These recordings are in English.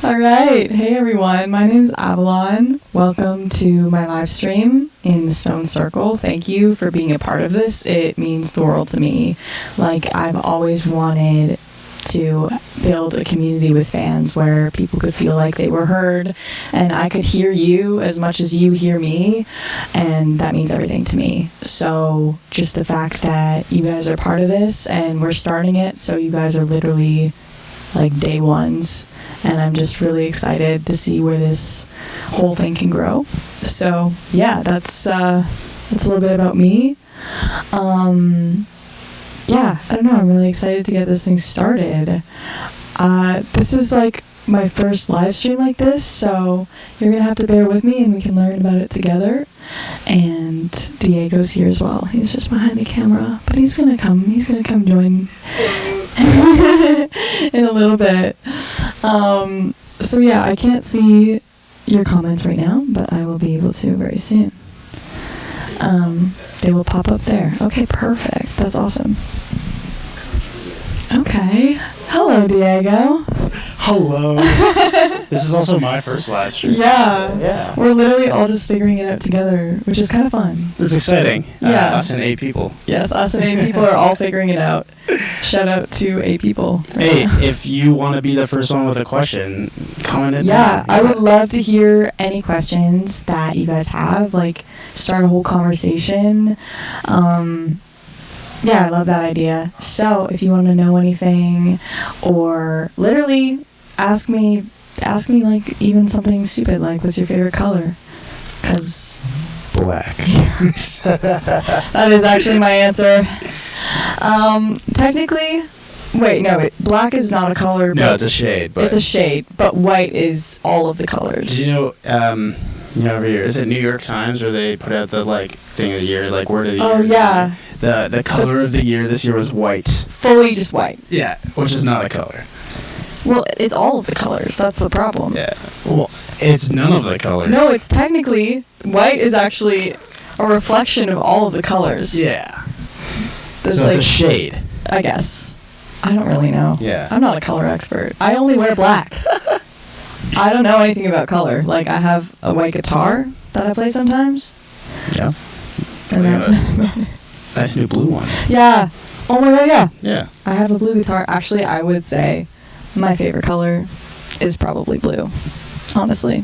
All right. Hey, everyone. My name is Avalon. Welcome to my live stream in the Stone Circle. Thank you for being a part of this. It means the world to me. Like, I've always wanted to build a community with fans where people could feel like they were heard and I could hear you as much as you hear me, and that means everything to me. So just the fact that you guys are part of this and we're starting it, so you guys are literally like day ones, and I'm just really excited to see where this whole thing can grow. So yeah, that's a little bit about me. Yeah, I don't know, I'm really excited to get this thing started. This is like my first live stream like this, so you're gonna have to bear with me and we can learn about it together. And Diego's here as well. He's just behind the camera, but he's gonna come join in a little bit. So yeah, I can't see your comments right now, but I will be able to very soon. They will pop up there. Okay, perfect. That's awesome. Okay. Hello, Diego. Hello. This is also my first live stream. Yeah. So, yeah. We're literally all just figuring it out together, which is kind of fun. It's exciting. Yeah. Us and 8 people. Yes, us and 8 people are all figuring it out. Shout out to 8 people. Hey, if you want to be the first one with a question, comment it Yeah, down. I would love to hear any questions that you guys have. Like, start a whole conversation. Yeah, I love that idea. So if you want to know anything, or literally ask me like even something stupid, like what's your favorite color? Because Black. that is actually my answer. Technically, wait, black is not a color. No, it's a shade. But it's a shade, but white is all of the colors. Do you know, over here, is it New York Times where they put out the thing of the year, like word of the year? Oh yeah. The color of the year this year was white. Fully just white. Yeah, which is not a color. Well, it's all of the colors. That's the problem. Yeah. Well, it's none of the colors. No, it's technically white is actually a reflection of all of the colors. Yeah. There's so it's a shade. I guess. I don't really know. Yeah. I'm not a color expert. I only wear black. I don't know anything about color. Like, I have a white guitar that I play sometimes. Yeah. And that's nice new blue one. Yeah. Oh my god, yeah. Yeah. I have a blue guitar. Actually, I would say my favorite color is probably blue. Honestly.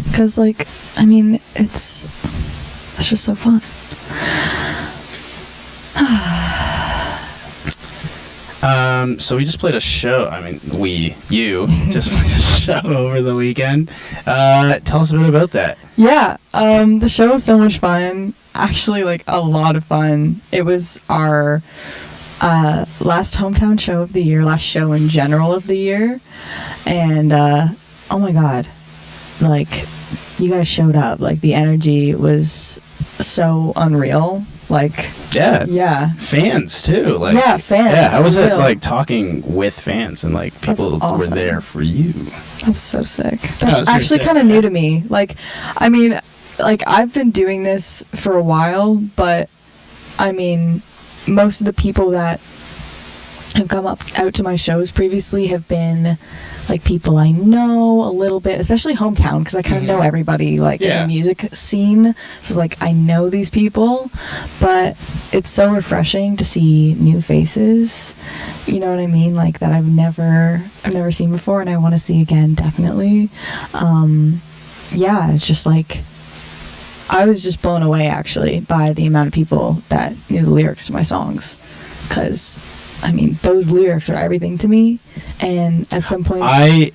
Because, like, I mean, it's just so fun. So we just played a show. I mean, you just played a show over the weekend. Tell us a bit about that. Yeah, the show was so much fun. Actually, like, a lot of fun. It was our last hometown show of the year, last show in general of the year. And, oh my god, like, you guys showed up. Like, the energy was so unreal. Like, yeah, fans too. Like, yeah, fans. Yeah, I was talking with fans, and like people awesome. were there for you. That's so sick. That's actually kind of new to me. Like, I mean, like, I've been doing this for a while, but I mean, most of the people that have come out to my shows previously have been like people I know a little bit, especially hometown, because I kind of know everybody, like, in the music scene. So, like, I know these people, but it's so refreshing to see new faces, you know what I mean? Like, that I've never seen before, and I want to see again, definitely. Yeah, it's just like, I was just blown away, actually, by the amount of people that knew the lyrics to my songs, because I mean, those lyrics are everything to me, and at some point, I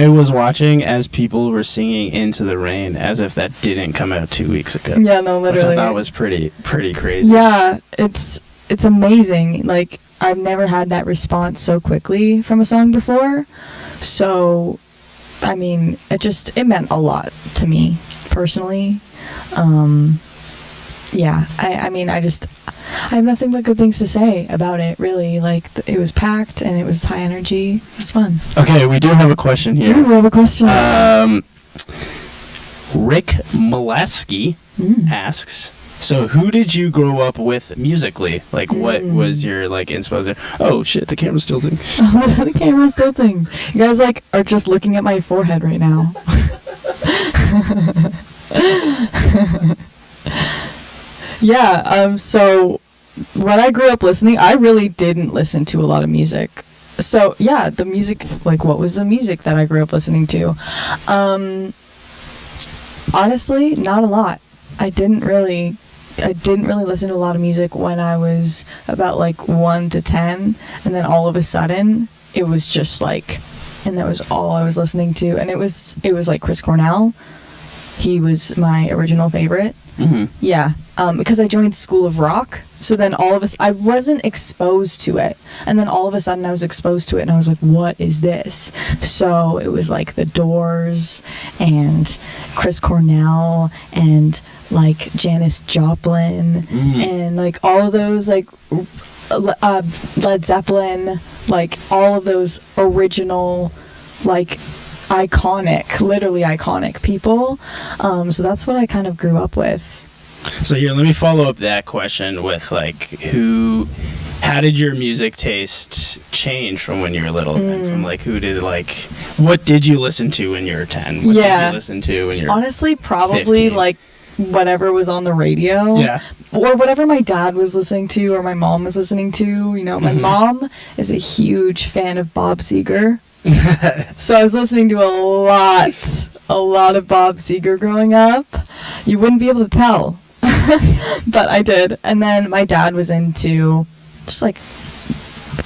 was watching as people were singing "Into the Rain" as if that didn't come out 2 weeks ago. Yeah, no, literally. Which I thought was pretty crazy. Yeah, it's amazing. Like, I've never had that response so quickly from a song before. So, I mean, it meant a lot to me personally. Yeah, I mean, I have nothing but good things to say about it, really. Like, it was packed, and it was high energy. It was fun. Okay, we do have a question here. Ooh, we have a question. Rick Molaski asks, So who did you grow up with musically? Like, what was your, like, inspo? Oh, shit, the camera's tilting. The camera's tilting. You guys, like, are just looking at my forehead right now. Yeah, so when I grew up listening, I really didn't listen to a lot of music. So, yeah, the music, like, what was the music that I grew up listening to? Honestly, not a lot. I didn't really listen to a lot of music when I was about like 1 to 10, and then all of a sudden it was just like, and that was all I was listening to, and it was like Chris Cornell. He was my original favorite. Yeah, because I joined School of Rock, so then all of us, I wasn't exposed to it, and then all of a sudden I was exposed to it, and I was like, what is this? So it was like The Doors and Chris Cornell and like Janis Joplin and like all of those, like Led Zeppelin, like all of those original, like literally iconic people. So that's what I kind of grew up with. So here, let me follow up that question with like, how did your music taste change from when you were little? And from like, what did you listen to when you were 10? What did you listen to when you were honestly, probably 15? Like whatever was on the radio. Yeah. Or whatever my dad was listening to or my mom was listening to. You know, my mom is a huge fan of Bob Seger. So I was listening to a lot of Bob Seger growing up. You wouldn't be able to tell. But I did. And then my dad was into just like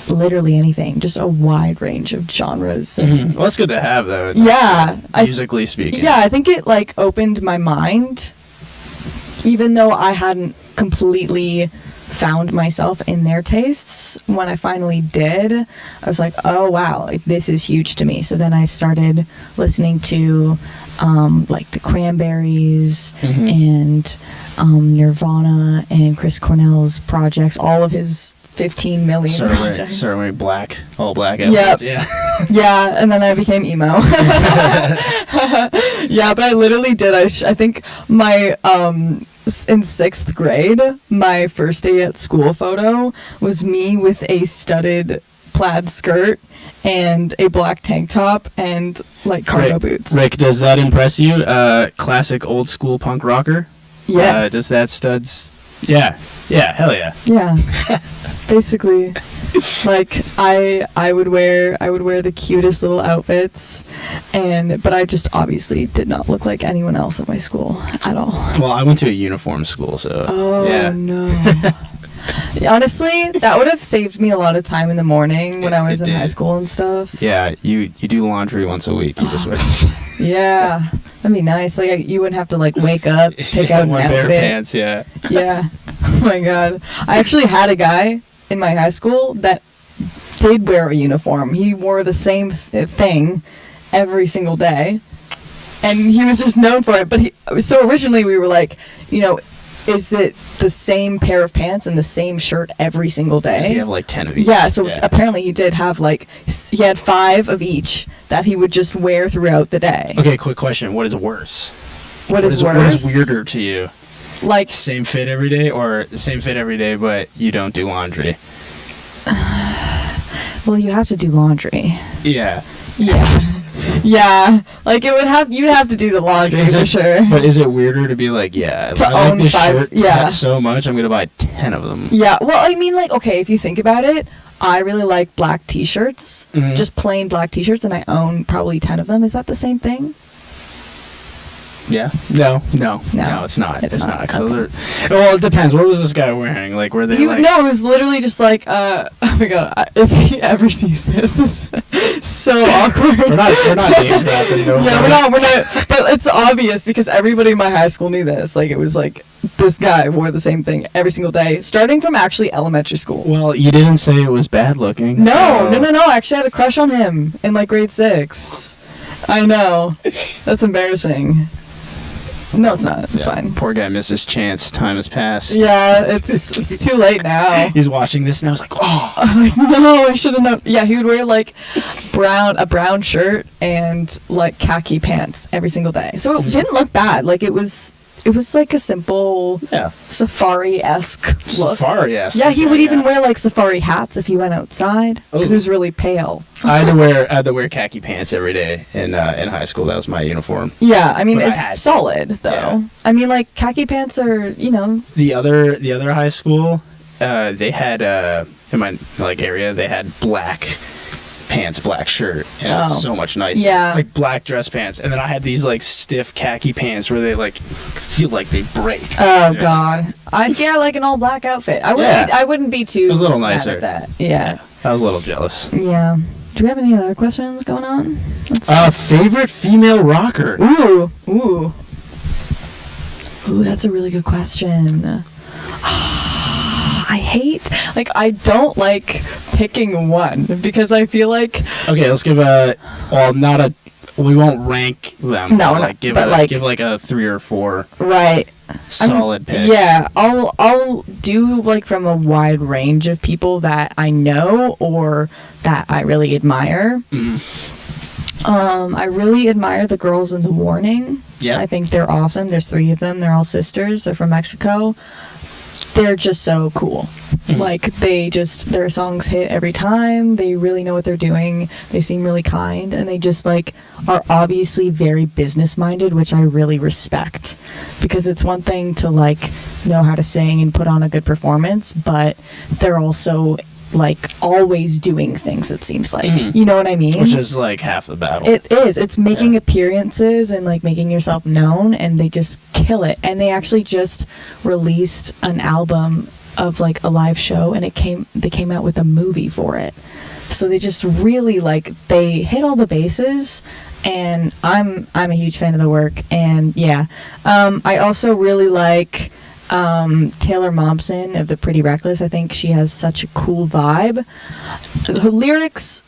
literally anything, just a wide range of genres. And well, that's good to have though. Yeah. Musically speaking. Yeah, I think it like opened my mind, even though I hadn't completely found myself in their tastes. When I finally did, I was like, oh wow, like this is huge to me. So then I started listening to like the Cranberries and Nirvana and Chris Cornell's projects, all of his 15 million projects. Certainly all black outfits. Yeah. Yeah, and then I became emo. Yeah, but I literally did. I think my in 6th grade, my first day at school photo was me with a studded plaid skirt and a black tank top and like cargo boots. Rick, does that impress you? Classic old school punk rocker? Yes. Does that studs? Yeah, hell yeah. Yeah. Basically, like I would wear the cutest little outfits, but I just obviously did not look like anyone else at my school at all. Well, I went to a uniform school, so no. Honestly, that would have saved me a lot of time in the morning when I was in high school and stuff. Yeah, you do laundry once a week. You just wear yeah, that'd be nice. Like you wouldn't have to like wake up, pick out an outfit. Bare pants, yeah. Yeah. Oh my god. I actually had a guy in my high school that did wear a uniform. He wore the same thing every single day, and he was just known for it. But so originally we were like, you know, is it the same pair of pants and the same shirt every single day? Does he have like 10 of each? Yeah, so apparently he did have like, he had 5 of each that he would just wear throughout the day. Okay, quick question. What is worse? What is worse? What is weirder to you? Like same fit every day, or the same fit every day but you don't do laundry? Well, you have to do laundry. Yeah. Yeah, like you'd have to do the laundry for sure. But is it weirder to be like, I like this shirt so much, I'm gonna buy 10 of them? Yeah, well, I mean, like, okay, if you think about it, I really like black t-shirts, just plain black t-shirts, and I own probably 10 of them. Is that the same thing? Yeah. No, it's not. It's not. Okay. Well, it depends. What was this guy wearing? Like, were they like... No, it was literally just like, oh my god, if he ever sees this is so awkward. We're not name dropping. No, we're not. But it's obvious because everybody in my high school knew this. Like, it was like, this guy wore the same thing every single day, starting from actually elementary school. Well, you didn't say it was bad looking. No. I actually had a crush on him in like grade 6. I know. That's embarrassing. No, it's not. It's fine. Poor guy missed his chance. Time has passed. Yeah, it's too late now. He's watching this and I was like, oh. I'm like, no, I should have known. Yeah, he would wear like a brown shirt and like khaki pants every single day. So it didn't look bad. Like it was it was like a simple Yeah. safari-esque look. Safari-esque. Yeah, he okay, would even yeah. wear like safari hats if he went outside because Ooh. it was really pale. I had to wear khaki pants every day in high school. That was my uniform. Yeah, I mean But I it's had to. solid though. Yeah. I mean like khaki pants are, The other high school, they had in my like area, they had black pants, black shirt, and it was so much nicer. Yeah. Like black dress pants, and then I had these like stiff khaki pants where they like feel like they break. Oh God, I like an all black outfit. I wouldn't be too. It was a little mad nicer. at that. Yeah. I was a little jealous. Yeah. Do we have any other questions going on? Favorite female rocker? Ooh, that's a really good question. I don't like picking one because I feel like Okay, let's give we won't rank them. No, but give like a 3 or 4 right. solid picks. Yeah, I'll do like from a wide range of people that I know or that I really admire. I really admire the girls in The Warning. Yeah. I think they're awesome. There's 3 of them. They're all sisters. They're from Mexico. They're just so cool. Like their songs hit every time. They really know what they're doing. They seem really kind, and they just like are obviously very business minded, which I really respect, because it's one thing to like know how to sing and put on a good performance, but they're also like always doing things, it seems like. You know what I mean? Which is like half the battle. It is. It's making appearances and like making yourself known, and they just kill it. And they actually just released an album of like a live show, and they came out with a movie for it. So they just really like they hit all the bases, and I'm a huge fan of the work. And yeah, I also really like Taylor Momsen of the Pretty Reckless. I think she has such a cool vibe. Her lyrics,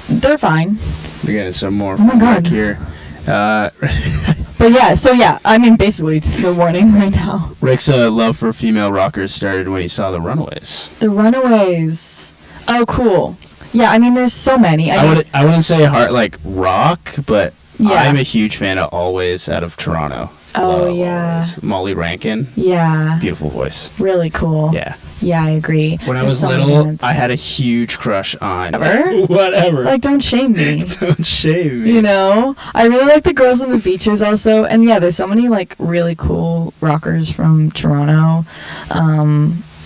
they're fine. We're getting some more Oh my from God. Rick here. But yeah, I mean basically it's The Warning right now. Rick's love for female rockers started when he saw the Runaways. The Runaways. Oh, cool. Yeah, I mean there's so many. I wouldn't say hard like rock, but Yeah. I'm a huge fan of Always out of Toronto. Oh, Love yeah. Always. Molly Rankin, Yeah, beautiful voice. really cool. Yeah. Yeah, I agree. When I There's was so many little, hits. I had a huge crush on Ever? whatever. Like, don't shame me. Don't shame me. You know, I really like the Girls on the Beaches also, and yeah, there's so many like really cool rockers from Toronto.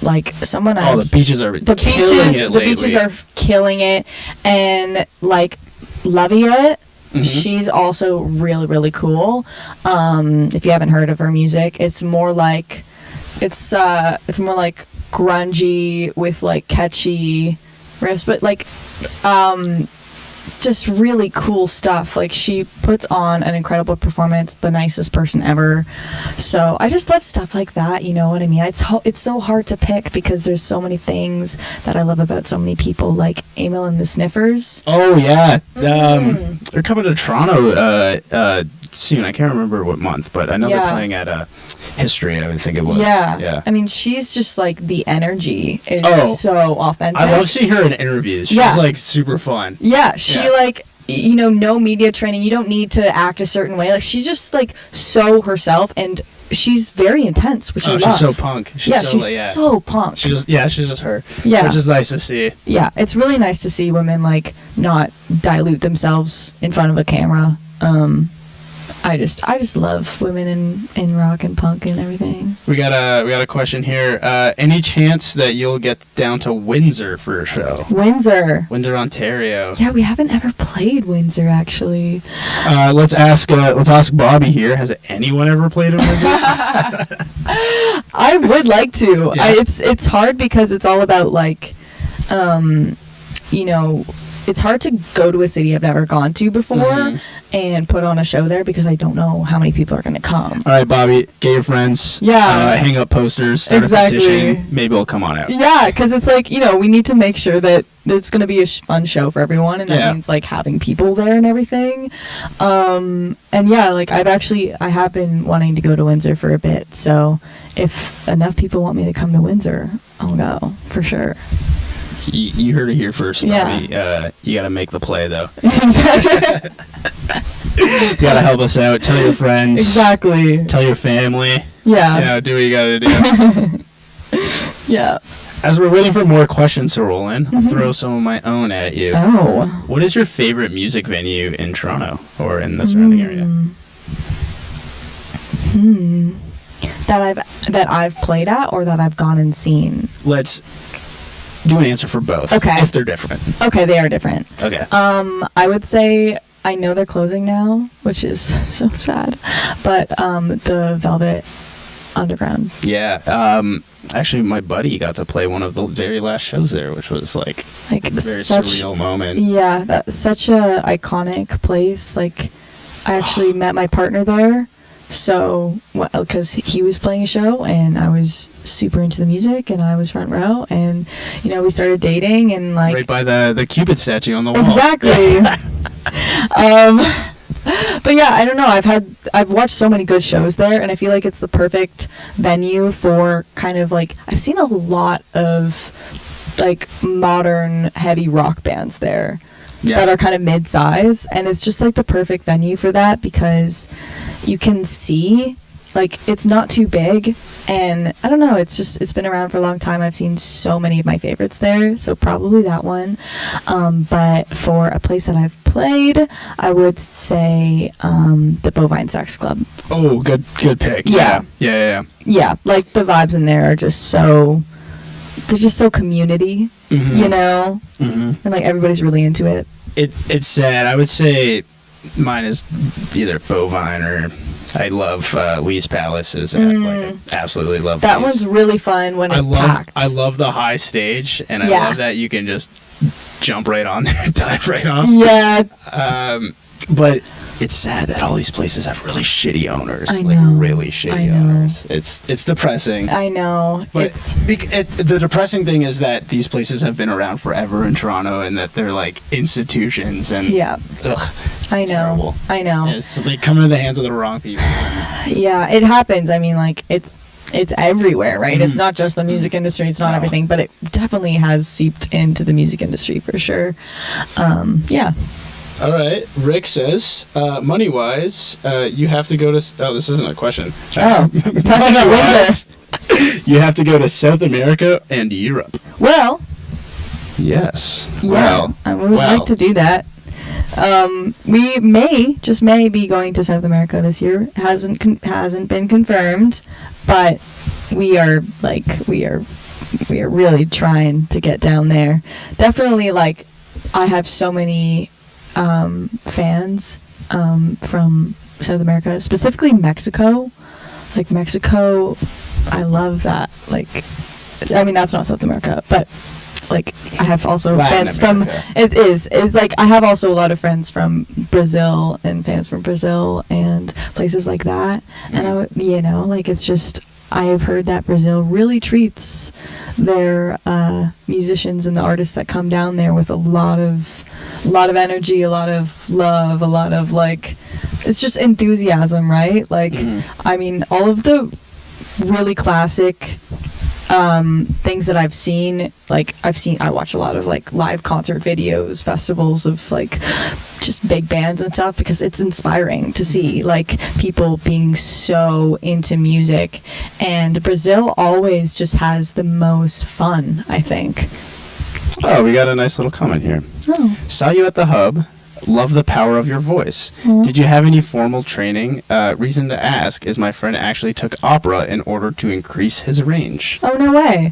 Like someone The beaches are the killing beaches it the lately. beaches are killing it, and like Laviette. Mhm. She's also really, really cool. If you haven't heard of her music, it's more like grungy with like catchy riffs, but like just really cool stuff. Like she puts on an incredible performance, the nicest person ever. So I just love stuff like that, you know what I mean? It's so hard to pick because there's so many things that I love about so many people, like Emil and the Sniffers. Oh yeah, they're coming to Toronto soon. I can't remember what month, but I know they're playing at History. I would think it was. Yeah. I mean, she's just like the energy is so authentic. I love seeing her in interviews. She's like super fun. Yeah, she like, you know, no media training. You don't need to act a certain way. Like she's just like so herself, and she's very intense, which I love. She's so punk. She's so punk. She's just her. Yeah. Which is nice to see. Yeah, it's really nice to see women like not dilute themselves in front of a camera. I just love women in rock and punk and everything. We got a question here. Any chance that you'll get down to Windsor for a show? Windsor, Ontario. Yeah, we haven't ever played Windsor actually. Let's ask Bobby here. Has anyone ever played in Windsor? I would like to. Yeah. It's hard because it's all about like, you know, it's hard to go to a city I've never gone to before and put on a show there because I don't know how many people are going to come. All right, Bobby, get your friends. Yeah. Hang up posters. Start Exactly. a petition. Maybe we'll come on out. Yeah, because it's like, you know, we need to make sure that it's going to be a fun show for everyone, and that means like having people there and everything. And yeah, like I have been wanting to go to Windsor for a bit, so if enough people want me to come to Windsor, I'll go for sure. You heard it here first, Bobby. Yeah. You got to make the play, though. Exactly. You gotta help us out. Tell your friends. Exactly. Tell your family. Yeah. You know, do what you gotta do. Yeah. As we're waiting for more questions to roll in, I'll throw some of my own at you. Oh. What is your favorite music venue in Toronto or in the surrounding area? That I've played at or that I've gone and seen? Let's do an answer for both. Okay. If they're different. Okay, they are different. Okay. I would say I know they're closing now, which is so sad. But the Velvet Underground. Yeah. Actually, my buddy got to play one of the very last shows there, which was like a very surreal moment. Yeah, that's such a iconic place. Like, I actually met my partner there. So, because he was playing a show and I was super into the music and I was front row and, you know, we started dating and like... Right by the Cupid statue on the wall. Exactly. But yeah, I don't know. I've watched so many good shows there and I feel like it's the perfect venue for kind of like... I've seen a lot of like modern heavy rock bands there that are kind of mid-size and it's just like the perfect venue for that because... You can see, like, it's not too big, and I don't know, it's been around for a long time. I've seen so many of my favorites there, so probably that one. But for a place that I've played, I would say the Bovine Sex Club. Oh, good pick. Yeah, like, the vibes in there are just so, they're just so community, you know? And, like, everybody's really into it. It's sad. I would say... Mine is either Bovine or I love Lee's Palace. I absolutely love that Lee's. One's really fun when it's packed. I love the high stage, and I love that you can just jump right on there and dive right off. Yeah. But it's sad that all these places have really shitty owners. I know. Really shitty owners. It's depressing. I know. But the depressing thing is that these places have been around forever in Toronto and that they're like institutions and I know. Terrible. I know. It's like coming to the hands of the wrong people. Yeah, it happens. I mean, like it's everywhere, right? It's not just the music industry, it's not everything, but it definitely has seeped into the music industry for sure. Yeah. All right. Rick says, money-wise, you have to go to... Oh, this isn't a question. Talking about Windsor. You have to go to South America and Europe. Well. Yes. Yeah, I would like to do that. We may be going to South America this year. Hasn't been confirmed, but we are really trying to get down there. Definitely, like, I have so many fans from South America, specifically Mexico. Like Mexico, I love that. Like, I mean, that's not South America, but like I have also fans from it's like I have also a lot of friends from Brazil and fans from Brazil and places like that. And I would, you know, like it's just I've heard that Brazil really treats their musicians and the artists that come down there with a lot of energy, a lot of love, a lot of like it's just enthusiasm, right? Like I mean, all of the really classic things that I've seen, like I watch a lot of like live concert videos, festivals of like just big bands and stuff because it's inspiring to see like people being so into music, and Brazil always just has the most fun, I think. Oh, we got a nice little comment here. Oh. Saw you at the Hub. Love the power of your voice. Did you have any formal training? Reason to ask is my friend actually took opera in order to increase his range. Oh, no way.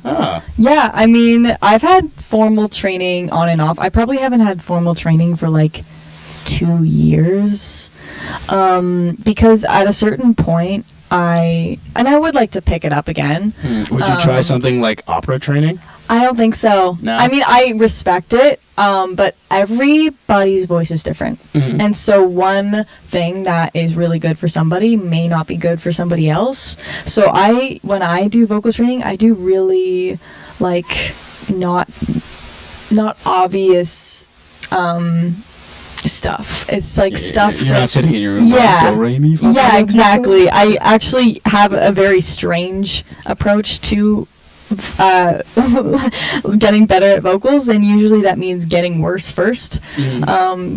Yeah, I mean, I've had formal training on and off. I probably haven't had formal training for like 2 years. Because at a certain point, I would like to pick it up again. Would you try something like opera training? I don't think so. No? I mean, I respect it, but everybody's voice is different. And so one thing that is really good for somebody may not be good for somebody else. So when I do vocal training, I do really, like, not obvious stuff. It's like stuff you're not sitting in your room. Yeah, exactly. I actually have a very strange approach to getting better at vocals, and usually that means getting worse first.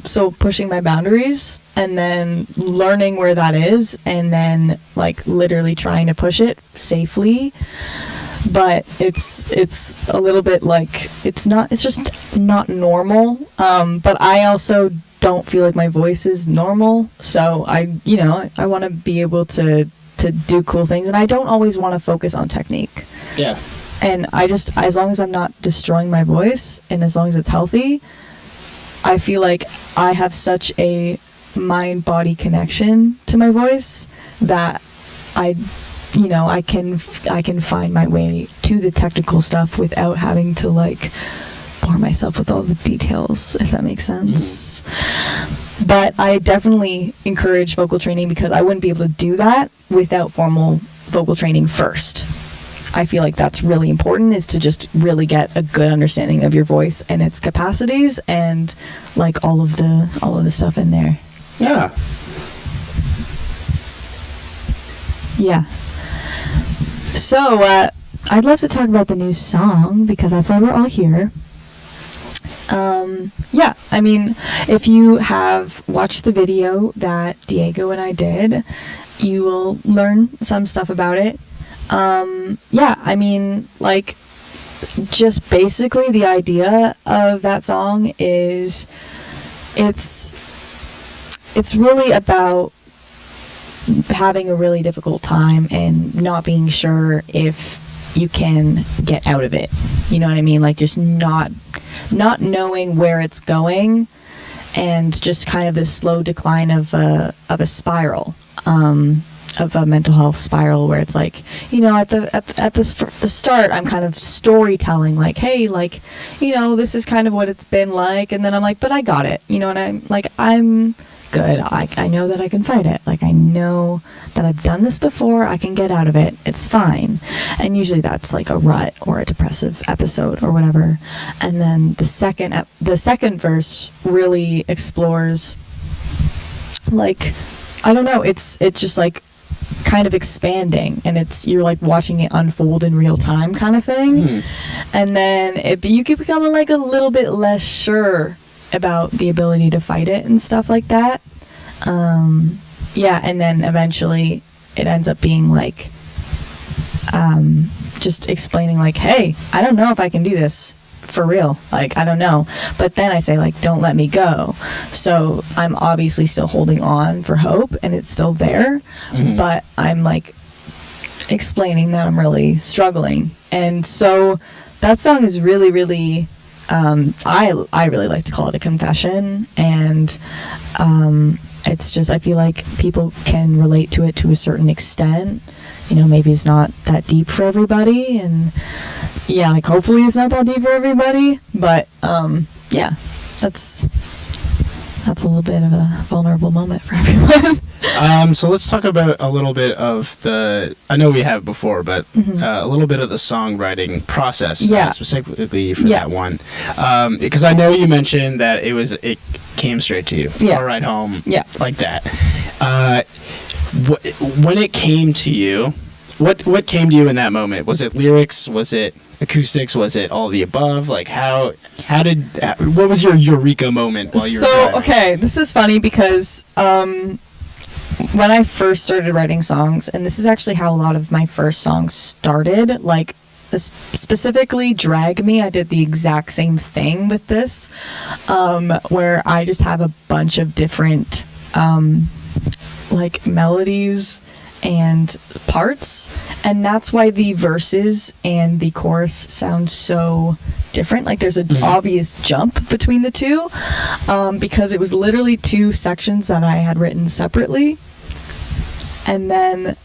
So pushing my boundaries and then learning where that is, and then like literally trying to push it safely. But it's a little bit like it's just not normal. But I also don't feel like my voice is normal, so I want to be able to do cool things, and I don't always want to focus on technique. Yeah. And as long as I'm not destroying my voice, and as long as it's healthy, I feel like I have such a mind-body connection to my voice that I can find my way to the technical stuff without having to like bore myself with all the details, if that makes sense. But I definitely encourage vocal training, because I wouldn't be able to do that without formal vocal training first. I feel like that's really important, is to just really get a good understanding of your voice and its capacities, and like all of the stuff in there. Yeah. Yeah. So, I'd love to talk about the new song, because that's why we're all here. Yeah, I mean, if you have watched the video that Diego and I did, you will learn some stuff about it. Yeah, I mean, like, just basically the idea of that song is it's really about having a really difficult time and not being sure if you can get out of it. You know what I mean? Like, just not knowing where it's going, and just kind of this slow decline of a spiral, of a mental health spiral, where it's like, at the start, I'm kind of storytelling, like, hey, like, this is kind of what it's been like, and then I'm like, but I got it, and I'm like, I'm good. I know that I can fight it. Like, I know that I've done this before. I can get out of it. It's fine. And usually that's like a rut or a depressive episode or whatever. And then the second verse really explores, like, I don't know. It's just like kind of expanding, and you're like watching it unfold in real time, kind of thing. And then you can become like a little bit less sure about the ability to fight it and stuff like that. Yeah, and then eventually it ends up being like just explaining like, hey, I don't know if I can do this for real, like, I don't know, but then I say like, don't let me go. So I'm obviously still holding on for hope, and it's still there, but I'm like explaining that I'm really struggling. And so that song is really, really I really like to call it a confession, and it's just, I feel like people can relate to it to a certain extent. Maybe it's not that deep for everybody, and yeah, like, hopefully it's not that deep for everybody, but yeah, that's a little bit of a vulnerable moment for everyone. So let's talk about a little bit of I know we have before, but a little bit of the songwriting process, specifically for that one. Because I know you mentioned that it came straight to you, all right home, like that. When it came to you, what came to you in that moment? Was it lyrics? Was it acoustics? Was it all the above? Like, what was your eureka moment while you were driving? Okay, this is funny, because when I first started writing songs, and this is actually how a lot of my first songs started, like, specifically Drag Me, I did the exact same thing with this, where I just have a bunch of different like melodies and parts, and that's why the verses and the chorus sound so different. Like, there's an obvious jump between the two, because it was literally two sections that I had written separately, and then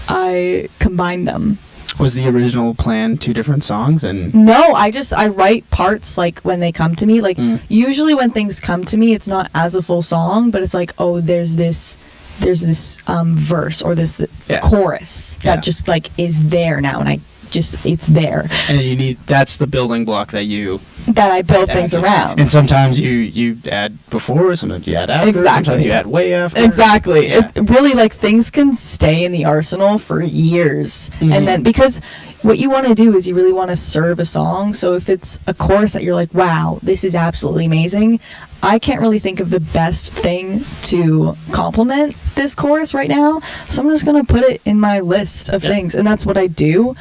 I combined them. Was the original plan two different songs? And no, I write parts like when they come to me. Like, usually when things come to me, it's not as a full song, but it's like, oh, there's this verse or this chorus that just like is there now, and it's there. And that's the building block that I build things around. And sometimes you add before, sometimes you add after, sometimes you add way after. Exactly. Yeah. It really, like, things can stay in the arsenal for years. And then, because what you want to do is you really want to serve a song. So if it's a chorus that you're like, wow, this is absolutely amazing, I can't really think of the best thing to complement this chorus right now, so I'm just going to put it in my list of things, and that's what I do.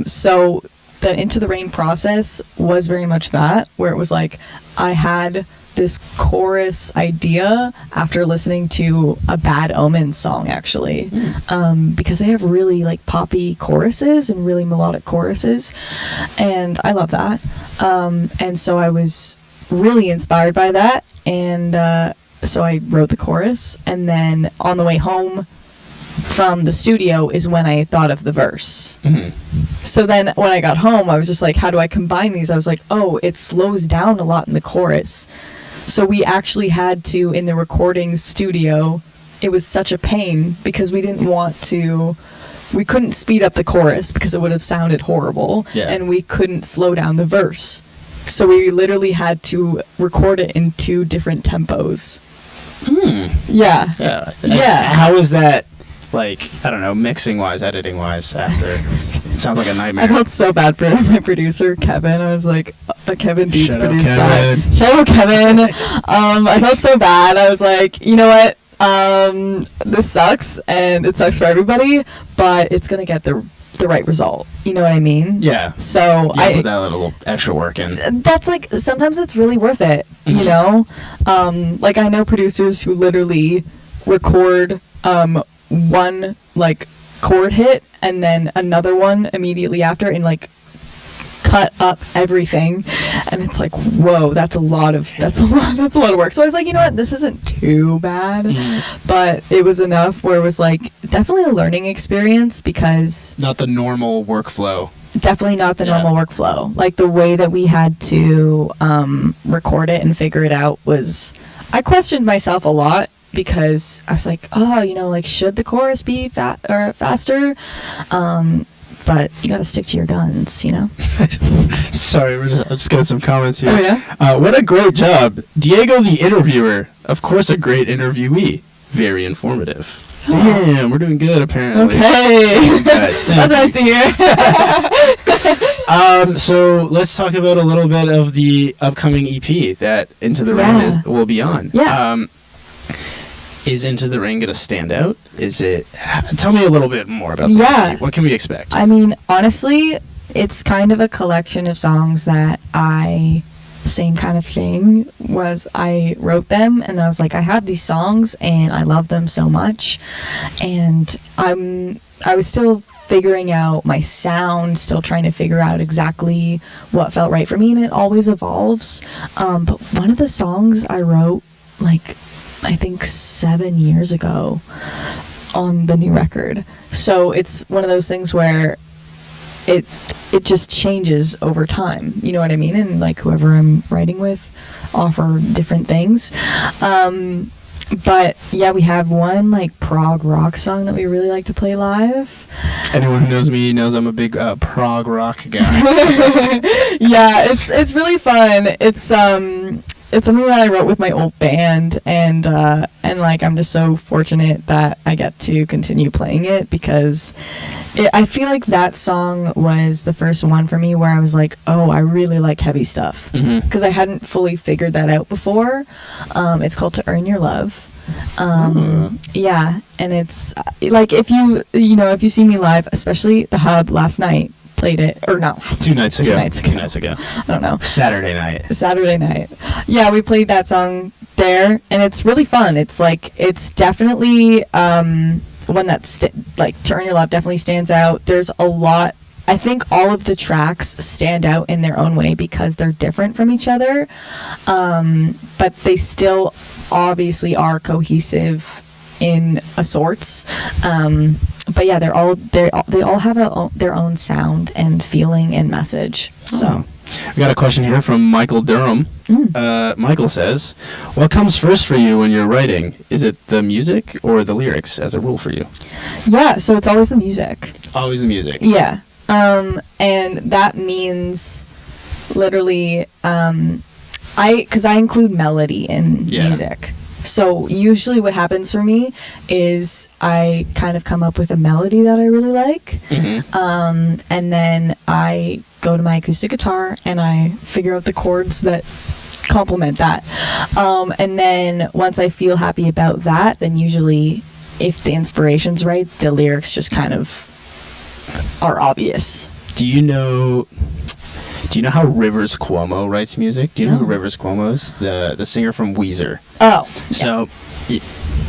So the Into the Rain process was very much that, where it was like I had this chorus idea after listening to a Bad Omens song, actually, because they have really like poppy choruses and really melodic choruses, and I love that. And so I was really inspired by that, and so I wrote the chorus, and then on the way home from the studio is when I thought of the verse. So then when I got home, I was just like, how do I combine these? I was like, oh, it slows down a lot in the chorus. So we actually had to, in the recording studio, it was such a pain because we couldn't speed up the chorus because it would have sounded horrible, and we couldn't slow down the verse. So we literally had to record it in 2 different tempos. Yeah. How was that, like, I don't know, mixing wise, editing wise, after? It sounds like a nightmare. I felt so bad for my producer, Kevin. I was like, Kevin Deeds produced that. Shout out, Kevin. I felt so bad. I was like, you know what? This sucks, and it sucks for everybody, but it's going to get the right result. You know what I mean? Yeah. So I put that little extra work in. That's like, sometimes it's really worth it, you know? Like, I know producers who literally record one like chord hit and then another one immediately after, and like cut up everything, and it's like, whoa, that's a lot of work. So I was like, you know what, this isn't too bad, but it was enough where it was like definitely a learning experience, because not the normal workflow. Definitely not the normal workflow. Like, the way that we had to record it and figure it out was, I questioned myself a lot, because I was like, oh, you know, like, should the chorus be faster? But you got to stick to your guns, you know? Sorry, I'm just getting some comments here. Oh, yeah? What a great job. Diego the interviewer. Of course, a great interviewee. Very informative. Damn, we're doing good, apparently. Okay. Guys, that's nice to hear. So let's talk about a little bit of the upcoming EP that Into the Rain will be on. Yeah. Is Into the Rain going to stand out? Tell me a little bit more about that. What can we expect? I mean, honestly, it's kind of a collection of songs that same kind of thing, was I wrote them, and I was like, I have these songs and I love them so much, and I was still figuring out my sound, still trying to figure out exactly what felt right for me, and it always evolves. But one of the songs I wrote, like, I think 7 years ago on the new record. So it's one of those things where it just changes over time. You know what I mean? And like, whoever I'm writing with offer different things. But yeah, we have one like prog rock song that we really like to play live. Anyone who knows me knows I'm a big prog rock guy. Yeah, it's really fun. It's something that I wrote with my old band, and like, I'm just so fortunate that I get to continue playing it, because I feel like that song was the first one for me where I was like, oh, I really like heavy stuff, because I hadn't fully figured that out before. It's called To Earn Your Love. Yeah, and it's like, if you see me live, especially the Hub last night, played it, or not, 2 nights ago. 2 nights ago. 2 nights ago. I don't know. Saturday night. Yeah, we played that song there, and it's really fun. It's like, it's definitely one that's like, To Earn Your Love definitely stands out. There's a lot. I think all of the tracks stand out in their own way because they're different from each other, but they still obviously are cohesive in a sorts. But yeah, they all have their own sound and feeling and message. So we got a question here from Michael Durham. Michael says, what comes first for you when you're writing? Is it the music or the lyrics as a rule for you? Yeah, so it's always the music. Always the music. Yeah. And that means literally, because I include melody in music. So usually what happens for me is I kind of come up with a melody that I really like. And then I go to my acoustic guitar and I figure out the chords that complement that. And then once I feel happy about that, then usually if the inspiration's right, the lyrics just kind of are obvious. Do you know how Rivers Cuomo writes music? Do you know who Rivers Cuomo is? The singer from Weezer. Oh. So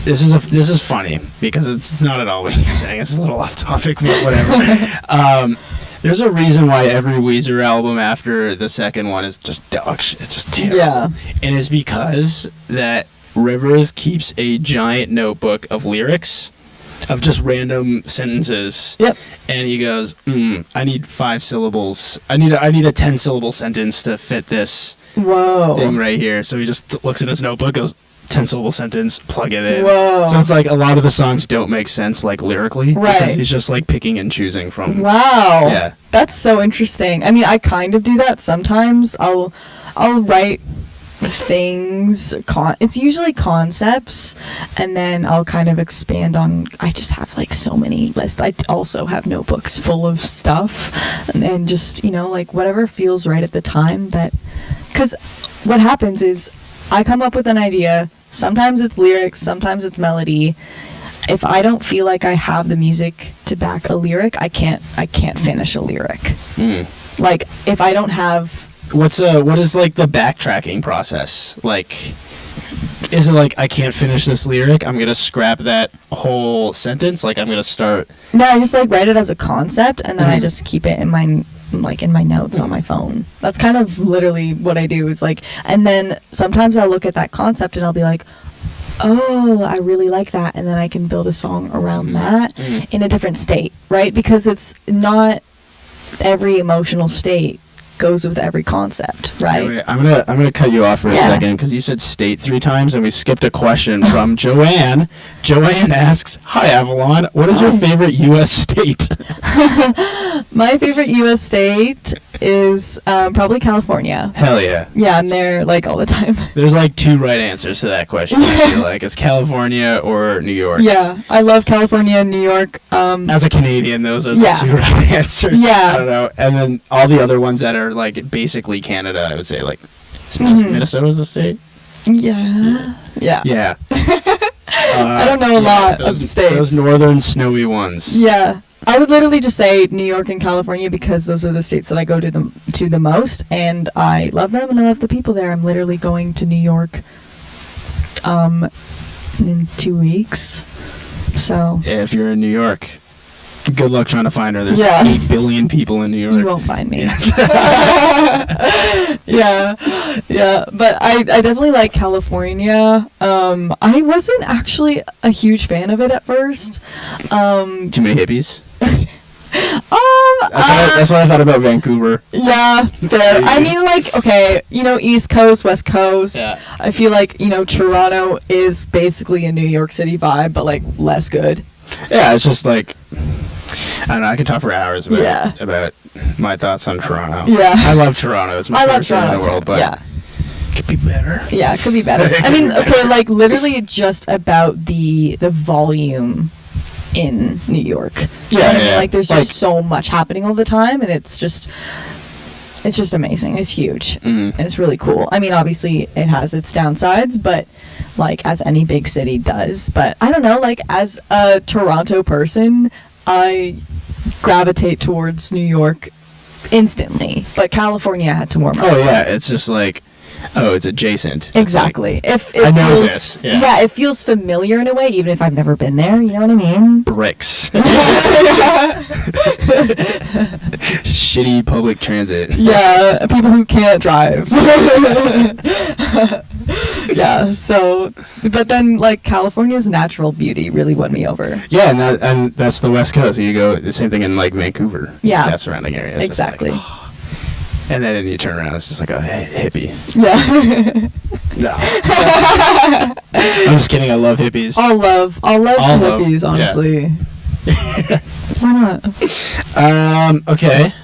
this is funny because it's not at all what you're saying. It's a little off topic, but whatever. There's a reason why every Weezer album after the second one is just dog shit. It's just terrible. Yeah. And it's because that Rivers keeps a giant notebook of lyrics, of just random sentences. Yep. And he goes, I need 5 syllables. I need a 10-syllable sentence to fit this thing right here. So he just looks in his notebook, goes, 10-syllable sentence, plug it in. Whoa. So it's like a lot of the songs don't make sense, like, lyrically. Right. Because he's just, like, picking and choosing from... Wow. Yeah. That's so interesting. I mean, I kind of do that sometimes. I'll write things, it's usually concepts, and then I'll kind of expand on, I just have like so many lists. I also have notebooks full of stuff, and just, like whatever feels right at the time. That, because what happens is I come up with an idea, sometimes it's lyrics, sometimes it's melody. If I don't feel like I have the music to back a lyric, I can't finish a lyric. Like if I don't have... what is like the backtracking process? Like, is it like I can't finish this lyric, I'm gonna scrap that whole sentence? Like I'm gonna start... No, I just like write it as a concept, and then I just keep it in my notes on my phone. That's kind of literally what I do. It's like, and then sometimes I'll look at that concept and I'll be like, oh, I really like that, and then I can build a song around that in a different state, right? Because it's not every emotional state goes with every concept, right? Wait, I'm gonna cut you off for a second because you said state 3 times and we skipped a question from Joanne. Joanne asks, "Hi Avalon, what is your favorite U.S. state?" My favorite U.S. state is probably California. Hell yeah. Yeah, I'm there like all the time. There's like 2 right answers to that question. I feel like it's California or New York. Yeah, I love California and New York. As a Canadian, those are the 2 right answers. Yeah. I don't know. And then all the other ones that are like basically Canada, I would say, like Minnesota's a state. Yeah. I don't know a lot of states. Those northern snowy ones. Yeah. I would literally just say New York and California because those are the states that I go to the most, and I love them and I love the people there. I'm literally going to New York in 2 weeks. So if you're in New York, good luck trying to find her. There's 8 billion people in New York. You won't find me. Yeah. But I definitely like California. I wasn't actually a huge fan of it at first. Too many hippies? That's what I thought about Vancouver. Yeah, there. I mean, like, okay, East Coast, West Coast. Yeah. I feel like, Toronto is basically a New York City vibe, but, like, less good. Yeah, it's just, like... I don't know, I could talk for hours about my thoughts on Toronto. Yeah. I love Toronto. It's my favorite city in the world, but it could be better. Yeah, it could be better. I mean, okay, like, literally just about the volume in New York. Yeah. Like, there's just so much happening all the time, and it's just amazing. It's huge. And it's really cool. I mean, obviously, it has its downsides, but, like, as any big city does. But, I don't know, like, as a Toronto person... I gravitate towards New York instantly, but California I had to warm up. Oh yeah, it's just like, it's adjacent. Exactly. Like, if it feels, this. Yeah, it feels familiar in a way, even if I've never been there. You know what I mean? Bricks. Shitty public transit. Yeah, people who can't drive. Yeah, so, but then, like, California's natural beauty really won me over. Yeah, and that's the West Coast. You go, the same thing in, like, Vancouver. Yeah. That surrounding area. It's exactly. Like, and then you turn around, it's just like a hippie. Yeah. No. I'm just kidding, I love hippies. I'll love hippies, honestly. Yeah. Why not? Okay.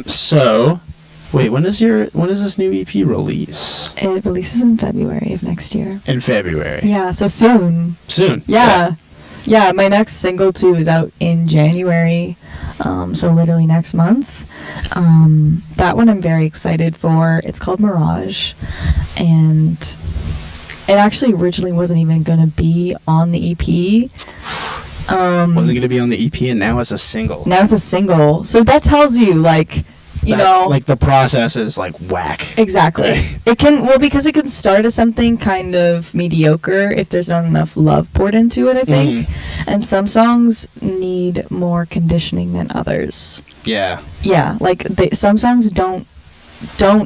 So, wait, when does this new EP release? It releases in February of next year. In February. Yeah, so soon. Soon. Yeah. Yeah, my next single too is out in January. So literally next month. That one I'm very excited for. It's called Mirage. And it actually originally wasn't even going to be on the EP. Wasn't going to be on the EP, and now it's a single. Now it's a single. So that tells you, like, you know, like the process is like whack. Exactly. It can, well, because it can start as something kind of mediocre if there's not enough love poured into it, I think. And some songs need more conditioning than others. Yeah. Yeah, like some songs don't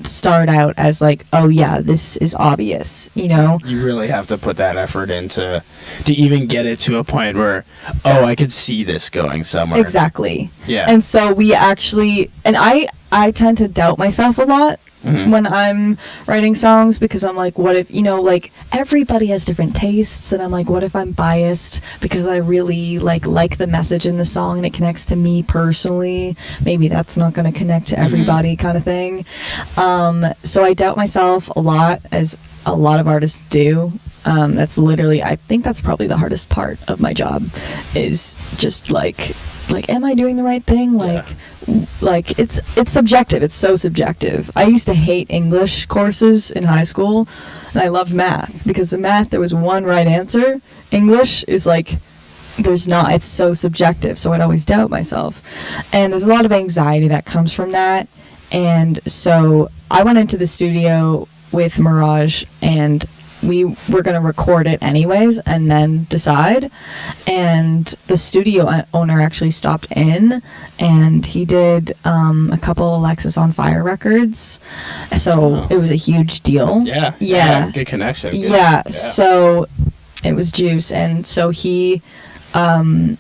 start out as like, oh yeah, this is obvious, you know. You really have to put that effort into to even get it to a point where, oh, I could see this going somewhere. Exactly. Yeah. And so we actually, and I tend to doubt myself a lot when I'm writing songs, because I'm like, what if, you know, like everybody has different tastes, and I'm like, what if I'm biased because I really like the message in the song and it connects to me personally? Maybe that's not going to connect to everybody, kind of thing. So I doubt myself a lot, as a lot of artists do. That's literally, I think that's probably the hardest part of my job, is just like am I doing the right thing? Like it's subjective. It's so subjective. I used to hate English courses in high school, and I loved math, because in math there was one right answer. English is like, there's not. It's so subjective, so I'd always doubt myself, and there's a lot of anxiety that comes from that. And so I went into the studio with Mirage, and we were going to record it anyways and then decide. And the studio owner actually stopped in, and he did a couple Alexis on Fire records. So it was a huge deal. Yeah. Good connection. Yeah. So it was juice. And so he sat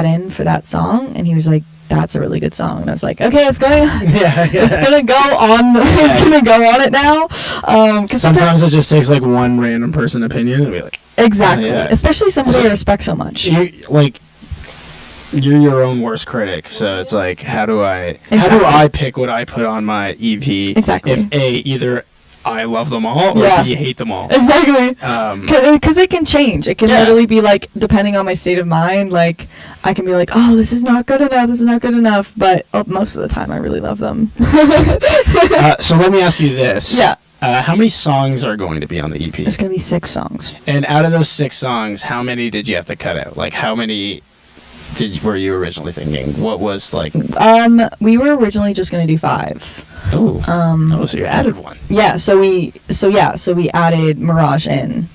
in for that song, and he was like, that's a really good song. And I was like, okay, it's going on. It's gonna go on. It's gonna go on it now. Cause sometimes it just takes like one random person opinion and be like, exactly. Especially somebody I respect so much. You're your own worst critic, so it's like, how do I pick what I put on my EP? Exactly. If either I love them all, or B, hate them all. Exactly. Because it can change. It can literally be like, depending on my state of mind, like I can be like, oh, this is not good enough. This is not good enough. But most of the time, I really love them. So let me ask you this. Yeah. How many songs are going to be on the EP? It's going to be 6 songs. And out of those 6 songs, how many did you have to cut out? Like, how many were you originally thinking? What was like? We were originally just going to do 5. Oh, so you added one. Yeah, so we added Mirage in.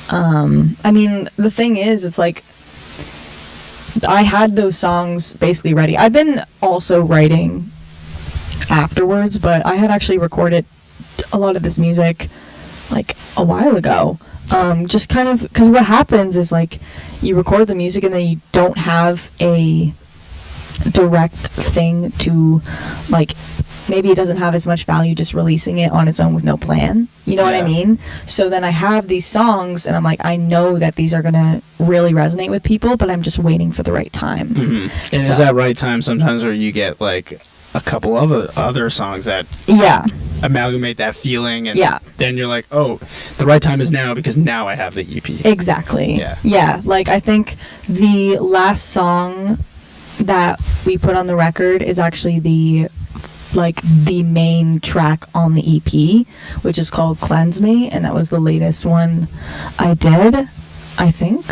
I mean, the thing is, it's like, I had those songs basically ready. I've been also writing afterwards, but I had actually recorded a lot of this music like a while ago. Just kind of, because what happens is, like, you record the music and then you don't have a direct thing to, like, maybe it doesn't have as much value just releasing it on its own with no plan. You know what I mean? So then I have these songs, and I'm like, I know that these are going to really resonate with people, but I'm just waiting for the right time. And is that right time sometimes where you get, like, a couple of other songs that amalgamate that feeling, and then you're like, oh, the right time is now, because now I have the EP. Exactly. Yeah. Like, I think the last song that we put on the record is actually the main track on the EP, which is called Cleanse Me, and that was the latest one I did, I think.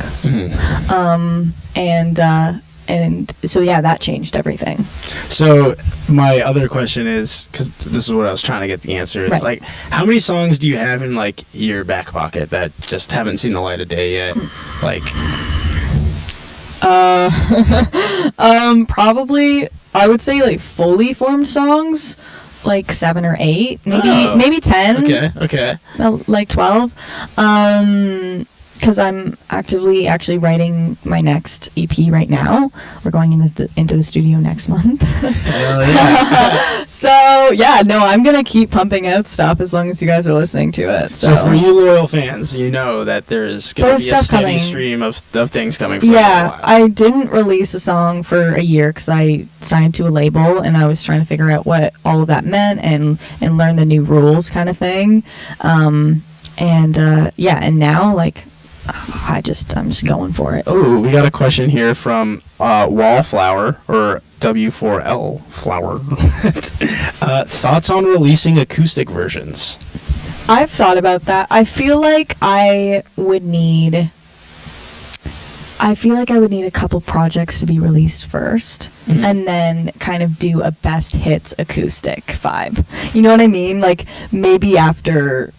And so that changed everything. So my other question is, because this is what I was trying to get the answer, is like, how many songs do you have in like your back pocket that just haven't seen the light of day yet? Like, probably, I would say, like, fully formed songs, like 7 or 8, maybe 10. Okay. Like 12. because I'm actively actually writing my next EP right now. We're going into the studio next month. Hell yeah. So yeah, no, I'm gonna keep pumping out stuff as long as you guys are listening to it. So for you loyal fans, you know that there's gonna be a steady stream of things coming. For a while. I didn't release a song for a year because I signed to a label and I was trying to figure out what all of that meant and learn the new rules kind of thing. And now like I'm just going for it. Oh, we got a question here from Wallflower or W4L Flower. Thoughts on releasing acoustic versions? I've thought about that. I feel like I would need a couple projects to be released first, and then kind of do a best hits acoustic vibe. You know what I mean? Like maybe after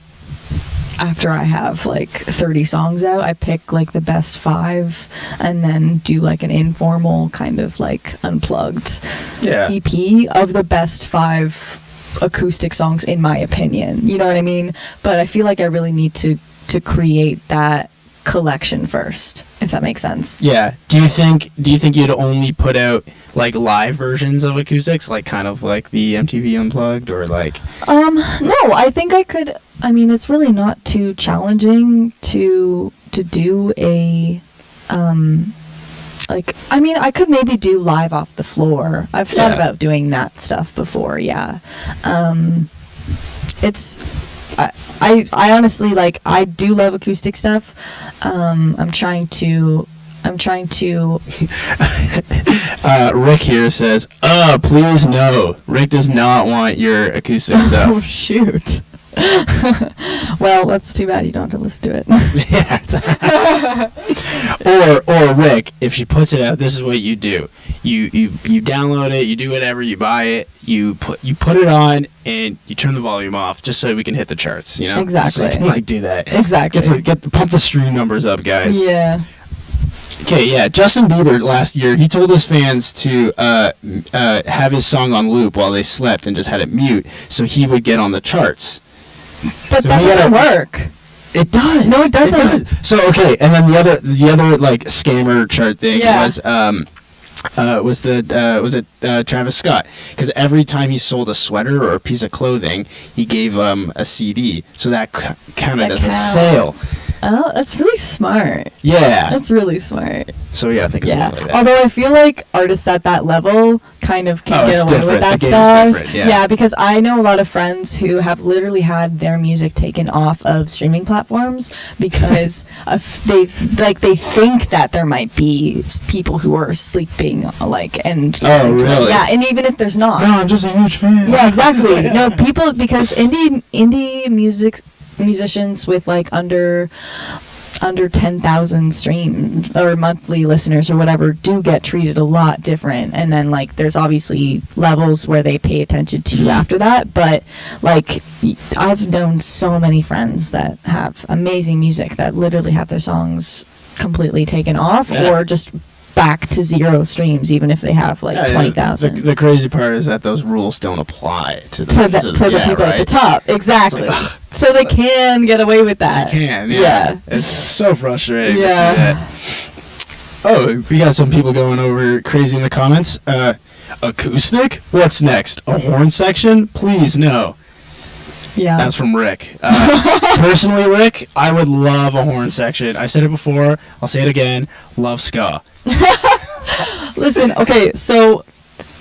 I have like 30 songs out, I pick like the best 5 and then do like an informal kind of like unplugged EP of the best 5 acoustic songs in my opinion. You know what I mean? But I feel like I really need to create that collection first, if that makes sense. Yeah. Do you think you'd only put out like live versions of acoustics, like kind of like the MTV Unplugged, or like no, I think I could. I mean, it's really not too challenging to do a like, I mean, I could maybe do live off the floor. I've thought about doing that stuff before. I honestly, like, I do love acoustic stuff. I'm trying to Rick here says, please no. Rick does not want your acoustic stuff. Oh shoot. Well, that's too bad you don't have to listen to it. Yeah. or Rick, if she puts it out, this is what you do. You download it, you do whatever, you buy it, you put it on, and you turn the volume off just so we can hit the charts, you know? Exactly. So you can, like, do that. Exactly. Pump the stream numbers up, guys. Yeah. Okay, yeah. Justin Bieber last year, he told his fans to have his song on loop while they slept and just had it mute so he would get on the charts. But so that doesn't work. It does. No, it doesn't. It does. So okay, and then the other like scammer chart thing was Travis Scott, because every time he sold a sweater or a piece of clothing, he gave a CD, so that counted as a sale. Oh, that's really smart. Yeah, that's really smart. So yeah, I think it's something like that. Although I feel like artists at that level kind of can get away with that stuff. Yeah, because I know a lot of friends who have literally had their music taken off of streaming platforms because they think that there might be people who are sleeping and oh really? Yeah, and even if there's not. No, I'm just a huge fan. Yeah, exactly. No, people, because indie musicians with like under 10,000 streams or monthly listeners or whatever do get treated a lot different, and then like there's obviously levels where they pay attention to after that, but like I've known so many friends that have amazing music that literally have their songs completely taken off or just back to 0 streams, even if they have like 20,000. The crazy part is that those rules don't apply to the people at the top. Exactly. Like, so they can get away with that. They can, yeah. It's so frustrating to see that. Oh, we got some people going over crazy in the comments. Acoustic? What's next? A horn section? Please, no. Yeah. That's from Rick. Personally, Rick, I would love a horn section. I said it before. I'll say it again. Love ska. Listen, okay, so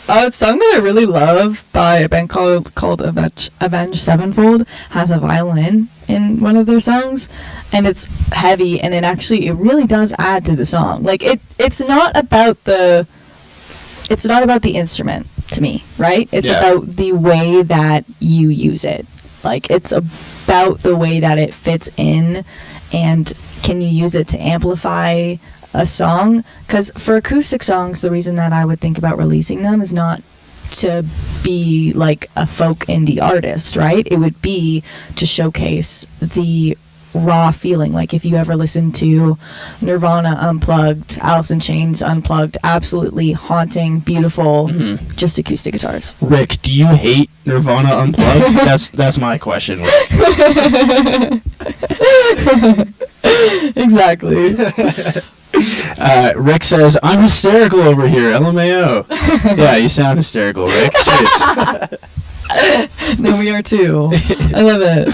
a song that I really love by a band called Avenged Sevenfold has a violin in one of their songs, and it's heavy, and it really does add to the song. Like it's not about the instrument to me, right? It's about the way that you use it. Like it's about the way that it fits in, and can you use it to amplify a song? Because for acoustic songs, the reason that I would think about releasing them is not to be like a folk indie artist, right? It would be to showcase the raw feeling. Like if you ever listen to Nirvana Unplugged, Alice in Chains Unplugged, absolutely haunting, beautiful, just acoustic guitars. Rick, do you hate Nirvana Unplugged? That's my question, Rick. Exactly. Rick says, I'm hysterical over here, LMAO. Yeah, you sound hysterical, Rick. Cheers. No, we are too. I love it.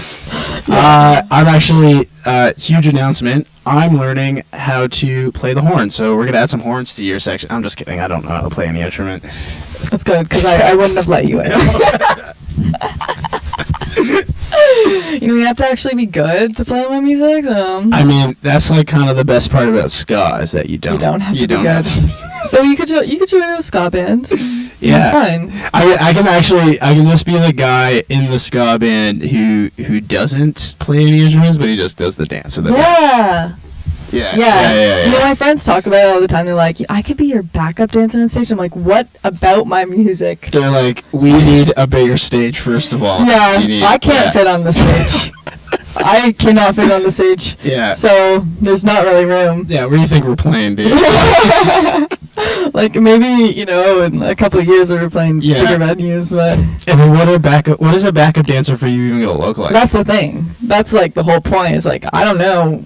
I'm actually, huge announcement, I'm learning how to play the horn, so we're going to add some horns to your section. I'm just kidding, I don't know how to play any instrument. That's good, because I wouldn't have let you in. You know, you have to actually be good to play my music. I mean, that's like kind of the best part about ska is that you don't have to be good. have to- So you could join a ska band. Yeah, That's fine. I can just be the guy in the ska band who doesn't play any instruments, but he just does the dance. Yeah. Yeah. You know, my friends talk about it all the time. They're like, I could be your backup dancer on stage. I'm like, what about my music? They're like, we need a bigger stage, first of all. Yeah, I can't fit on the stage. I cannot fit on the stage. Yeah. So there's not really room. Yeah, where do you think we're playing, dude? Like, maybe, you know, in a couple of years we're playing bigger venues, but... And then what is a backup dancer for you even going to look like? That's the thing. That's, like, the whole point is, like, I don't know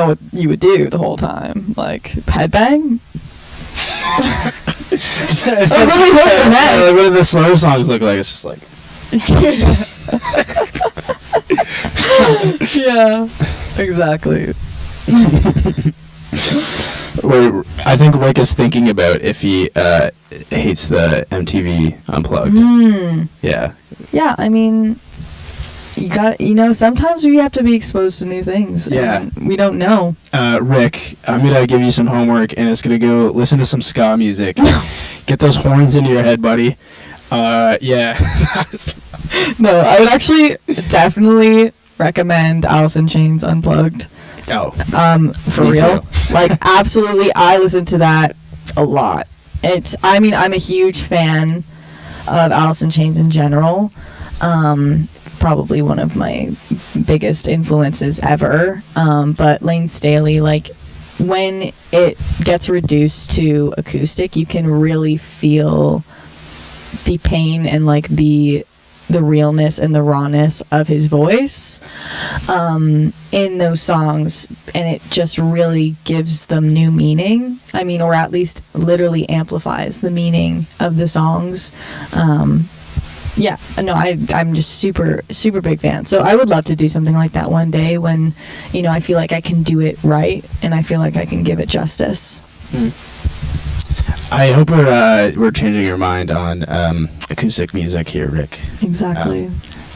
what you would do the whole time. Like, headbang? Like, what do the slower songs look like? It's just like... Yeah, exactly. I think Rick is thinking about if he hates the MTV Unplugged. Yeah. Yeah, I mean, sometimes we have to be exposed to new things. Yeah. We don't know. Rick, I'm going to give you some homework, and it's going to go listen to some ska music. Get those horns into your head, buddy. Yeah. No, I would actually definitely recommend Alice in Chains Unplugged. Oh. For real. Like, absolutely, I listen to that a lot. I'm a huge fan of Alice in Chains in general. Probably one of my biggest influences ever. But Lane Staley, like, when it gets reduced to acoustic, you can really feel the pain and, like, the realness and the rawness of his voice in those songs, and it just really gives them new meaning. I mean, or at least literally amplifies the meaning of the songs. Yeah, no, I'm just super, super big fan. So I would love to do something like that one day when, you know, I feel like I can do it right and I feel like I can give it justice. I hope we're changing your mind on acoustic music here, Rick. Exactly.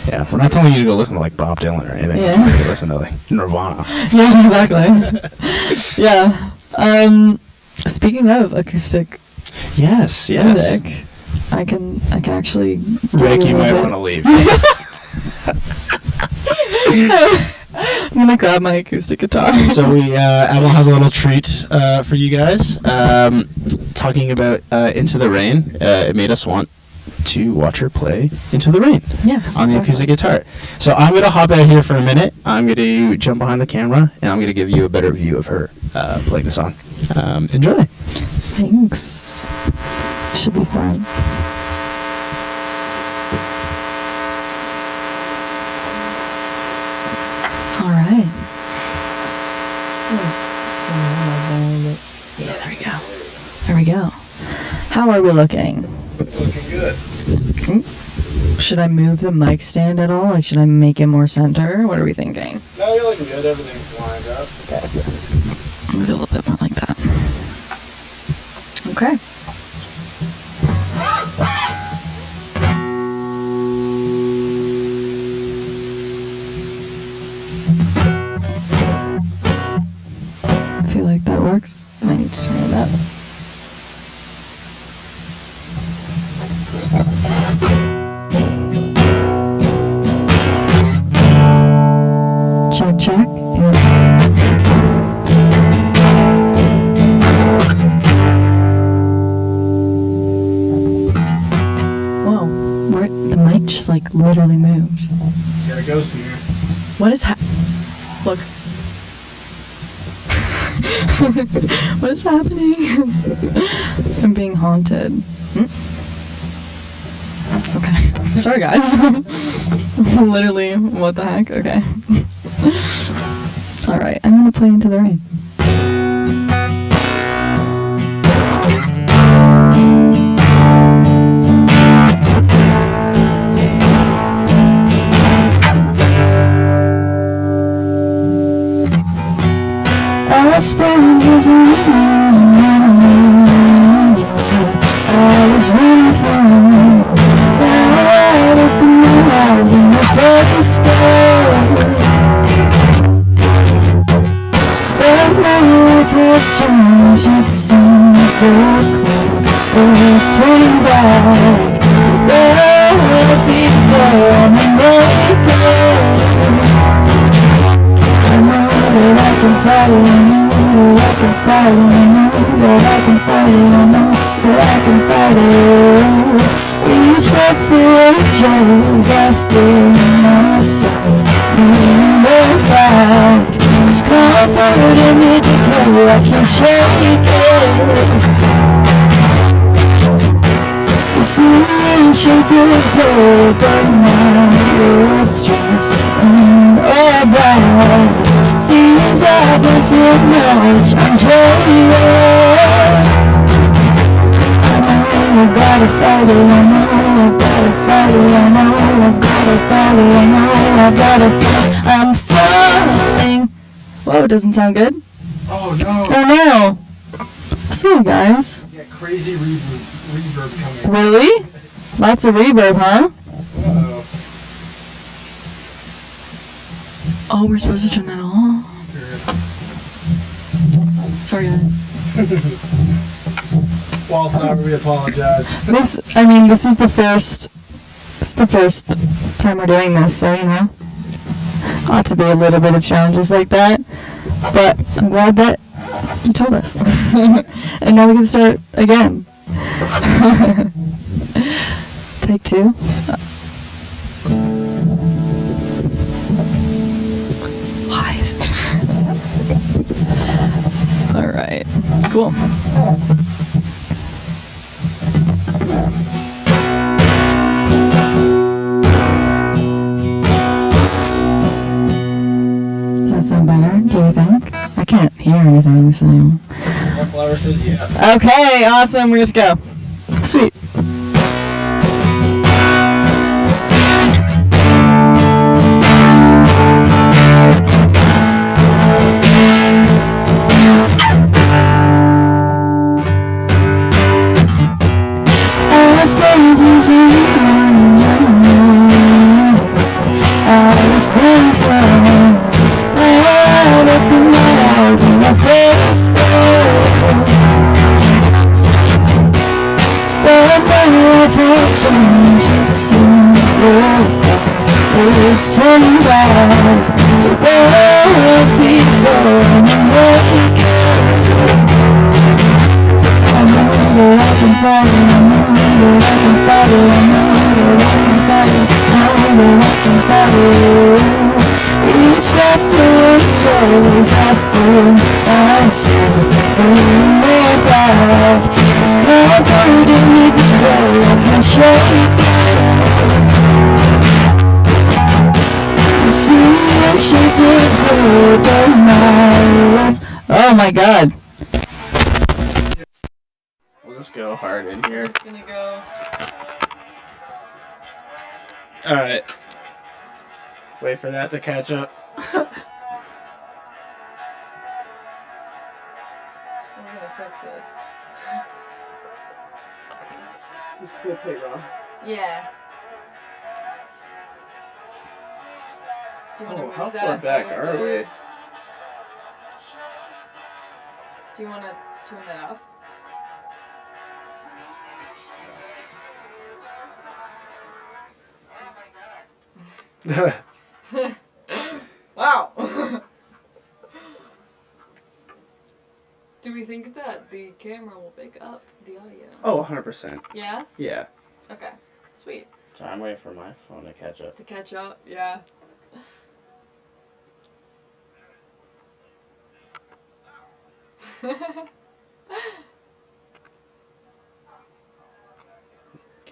Yeah, we're not telling you to go listen to like Bob Dylan or anything. Yeah. We're going to listen to like Nirvana. Yeah, exactly. Yeah. Speaking of acoustic music, I can actually. Rick, you might want to leave. I'm gonna grab my acoustic guitar. So Avalon has a little treat for you guys. Talking about Into the Rain, it made us want to watch her play Into the Rain. Yes. On the acoustic guitar. So I'm gonna hop out here for a minute. I'm gonna jump behind the camera and I'm gonna give you a better view of her playing the song. Enjoy. Thanks. Should be fun. All right. Yeah, there we go. How are we looking? Looking good. Should I move the mic stand at all? Like, should I make it more center? What are we thinking? No, you're looking good. Everything's lined up. Okay. Move it a little bit more like that. Okay. I feel like that works. I need to turn it up. Check, check. Yeah. Whoa, the mic just like literally moved. Got a ghost in here. What is Look. What is happening? I'm being haunted. Okay. Sorry, guys. Literally, what the heck? Okay. Alright, I'm gonna play Into the Rain. I spent years in the I was running from. Now I open my eyes and my face stay. But my life has changed. It seems the clock is turning back to where it was before and I make it. I know that I can fight it, I know that I can fight it, I know that I can fight it, I know that I can fight it. You step through ages, I feel myself moving back. This comfort in the decay, I can't shake it. You see me in shades of gray, but my world's just all black. Seems I've been too much, I'm jaded. I know I've gotta fight it, I know I've gotta fight it, I know I've gotta fight it, I know I've gotta fight. I'm falling. Whoa, it doesn't sound good. Oh no. Oh no. So guys. Yeah, crazy reverb coming. Really? Lots of reverb, huh? Uh-oh. Oh, we're supposed to turn that on. Sorry, Wildflower, we apologize. This is the first time we're doing this, so you know. Ought to be a little bit of challenges like that. But I'm glad that you told us. And now we can start again. Take two. Why is it? Alright. Cool. Does that sound better, do you think? I can't hear anything, so. Wildflower says yeah. Okay, awesome, we're good to go. Sweet. I spent years in the I was running from. I opened my eyes and my face stayed. But my life has changed. It seems that it's turning back to where it was before and I'm waking. I know that I can fight it, I know that I can fight it, I know that I can fight it, I know that I can fight it. Each step through days I feel myself moving back. This comfort in the decay, I can't shake it. You see me in shades of blue, but my words. Oh my god. We'll just go hard in here. I'm just gonna go. Alright. Wait for that to catch up. I'm gonna fix this. I'm just gonna play raw. Yeah. Do you want to move how that? far back are we? Do you want to turn that off? Wow. Do we think that the camera will pick up the audio? Oh, 100%. Yeah? Yeah. Okay. Sweet. So I'm waiting for my phone to catch up. To catch up? Yeah. Give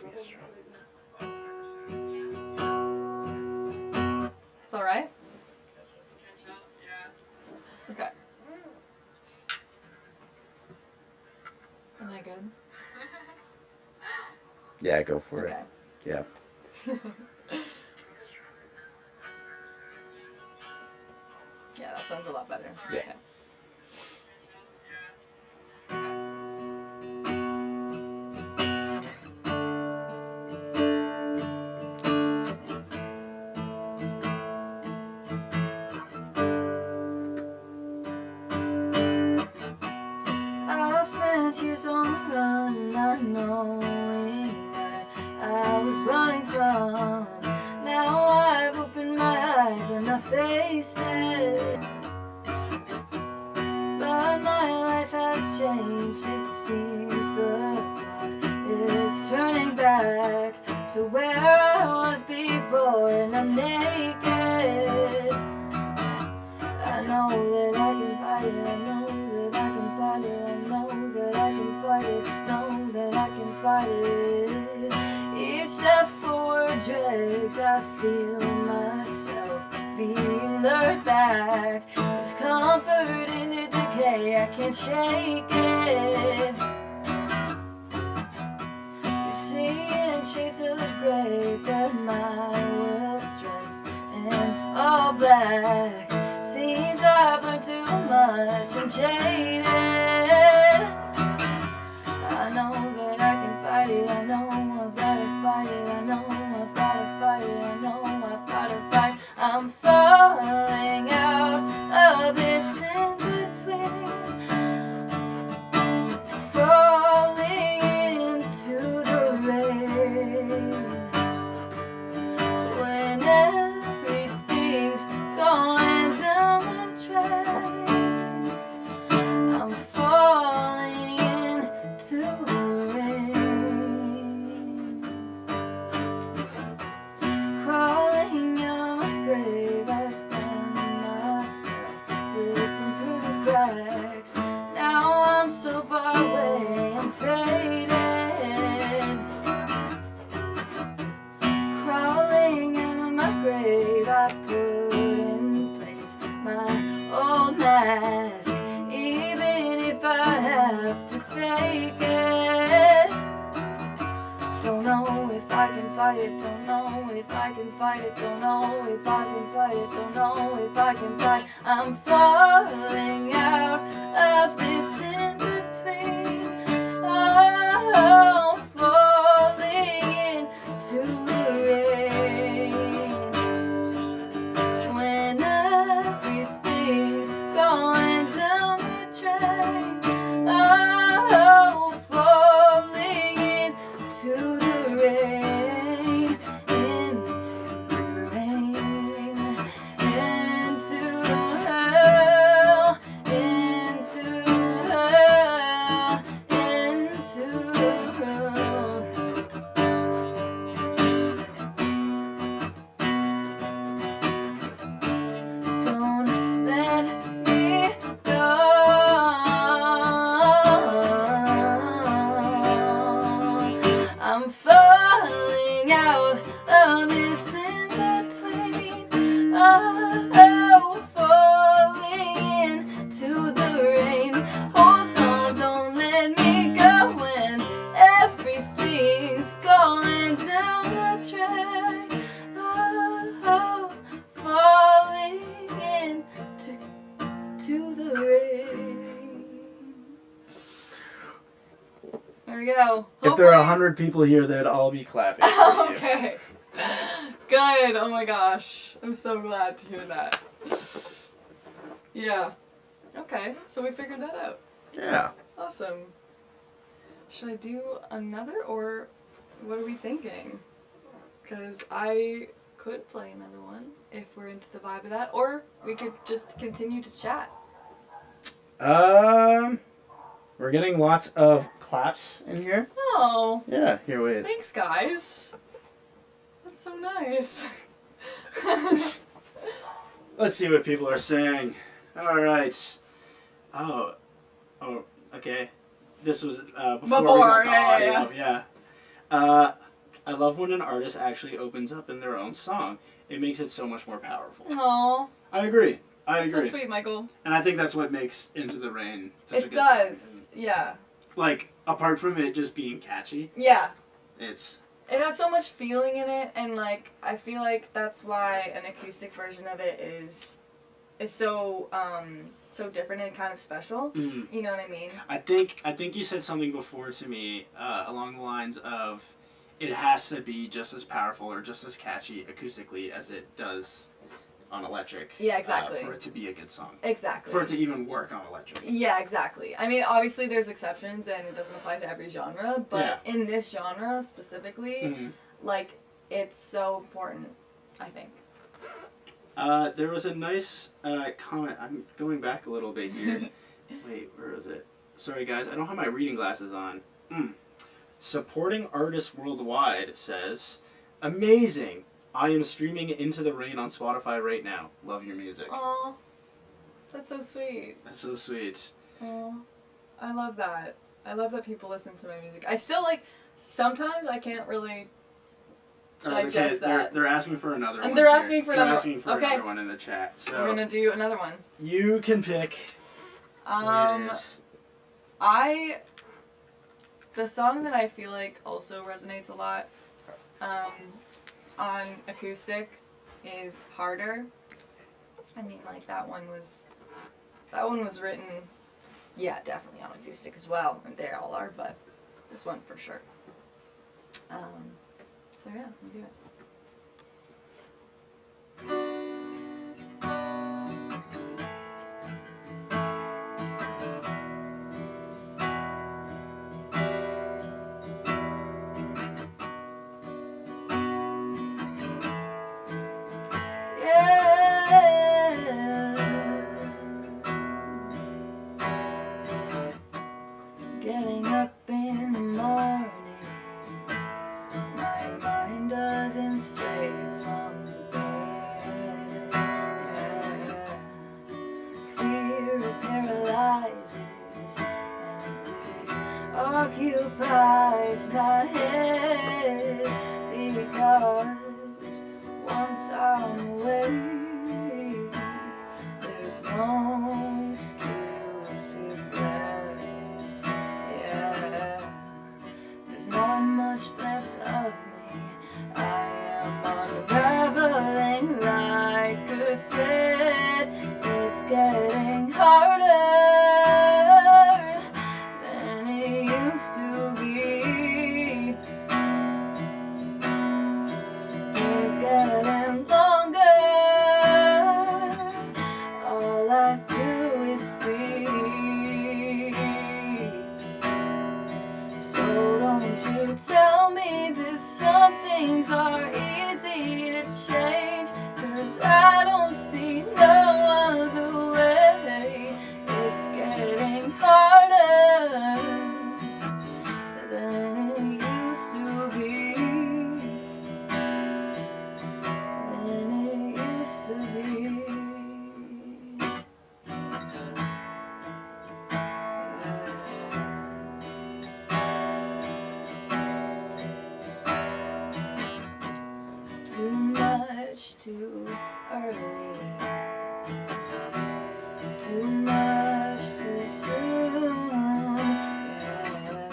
me a straw. It's alright? good? Yeah, go for Okay. it. Yeah. Yeah, that sounds a lot better. Yeah. Okay. I spent years on the run, not knowing where I was running from. Now I've opened my eyes and I faced it. But my life has changed, it seems the clock is turning back to where I was before, and I'm naked. I know that I can fight it, I know that I can fight it, I know that I can fight it, know that I can fight it. Each step forward drags, I feel myself being lured back. There's comfort in the decay, I can't shake it. You're seeing shades of grey, but my world's dressed in all black. Seems I've learned too much, I'm jaded. I know that I can fight it, I know I've gotta fight it, I know I've gotta fight it, I know I've gotta fight. I'm falling out of this in between, falling into the rain. When everything's going down the drain, I'm falling into the rain. Crawling out of my grave, I spend myself slipping through the cracks. Now I'm so far away, I'm faded. Crawling out of my grave, I put in place my old mask, even if I have to fake it. Don't know if I can fight it, don't know if I can fight it, don't know if I can fight it, don't know if I can fight. I'm falling out of this in between. Oh, falling into the rain. When everything's going down the drain. Oh, falling into the rain, into the rain, into hell, into hell, into hell. Don't let me go. I'm falling out of this in between. Oh, falling into the rain. Hold on, don't let me go when everything's going down the drain. Oh, falling into the rain. There we go. If there are 100 people here, they'd all be clapping. for you. Okay. Good. Oh my gosh. I'm so glad to hear that. Yeah. Okay. So we figured that out. Yeah. Awesome. Should I do another, or what are we thinking? Because I could play another one if we're into the vibe of that, or we could just continue to chat. We're getting lots of claps in here. Oh. Yeah, here we. Thanks, guys. That's so nice. Let's see what people are saying. All right. Oh, okay. This was before we got the audio. Yeah. I love when an artist actually opens up in their own song. It makes it so much more powerful. Aww. I agree. That's so sweet, Michael. And I think that's what makes Into the Rain such a good song. It does. song. Yeah. Like, apart from it just being catchy, Yeah. it has so much feeling in it, and like I feel like that's why an acoustic version of it is so so different and kind of special. Mm. You know what I mean? I think you said something before to me along the lines of it has to be just as powerful or just as catchy acoustically as it does on electric. Yeah, exactly. For it to be a good song. Exactly. For it to even work on electric. Yeah, exactly. I mean, obviously there's exceptions and it doesn't apply to every genre, but in this genre specifically, like, it's so important, I think. There was a nice comment. I'm going back a little bit here. Wait, where is it? Sorry, guys. I don't have my reading glasses on. Supporting artists worldwide says, amazing. I am streaming Into the Rain on Spotify right now. Love your music. Aw, that's so sweet. That's so sweet. Aw, I love that. I love that people listen to my music. I still, like, sometimes I can't really digest that. They're asking for another one. And they're asking for another one. They're asking for another one in the chat. So we're gonna do another one. You can pick. The song that I feel like also resonates a lot on acoustic is Harder. I mean, like, that one was written, yeah, definitely on acoustic as well, and they all are, but this one for sure. So yeah, we do it. Getting up in the morning, my mind doesn't stray from the bed. Yeah. Fear paralyzes and it occupies my head, because once I'm awake, there's no excuses left. There's not much left of me. I am unraveling like a thread. It's getting harder than it used to be. Days getting longer. All I do is sleep. So don't you tell me that some things are easy to change, 'cause I don't see no other way. It's getting harder than it used to be. Than it used to be. Too much too early, too much too soon. Yeah.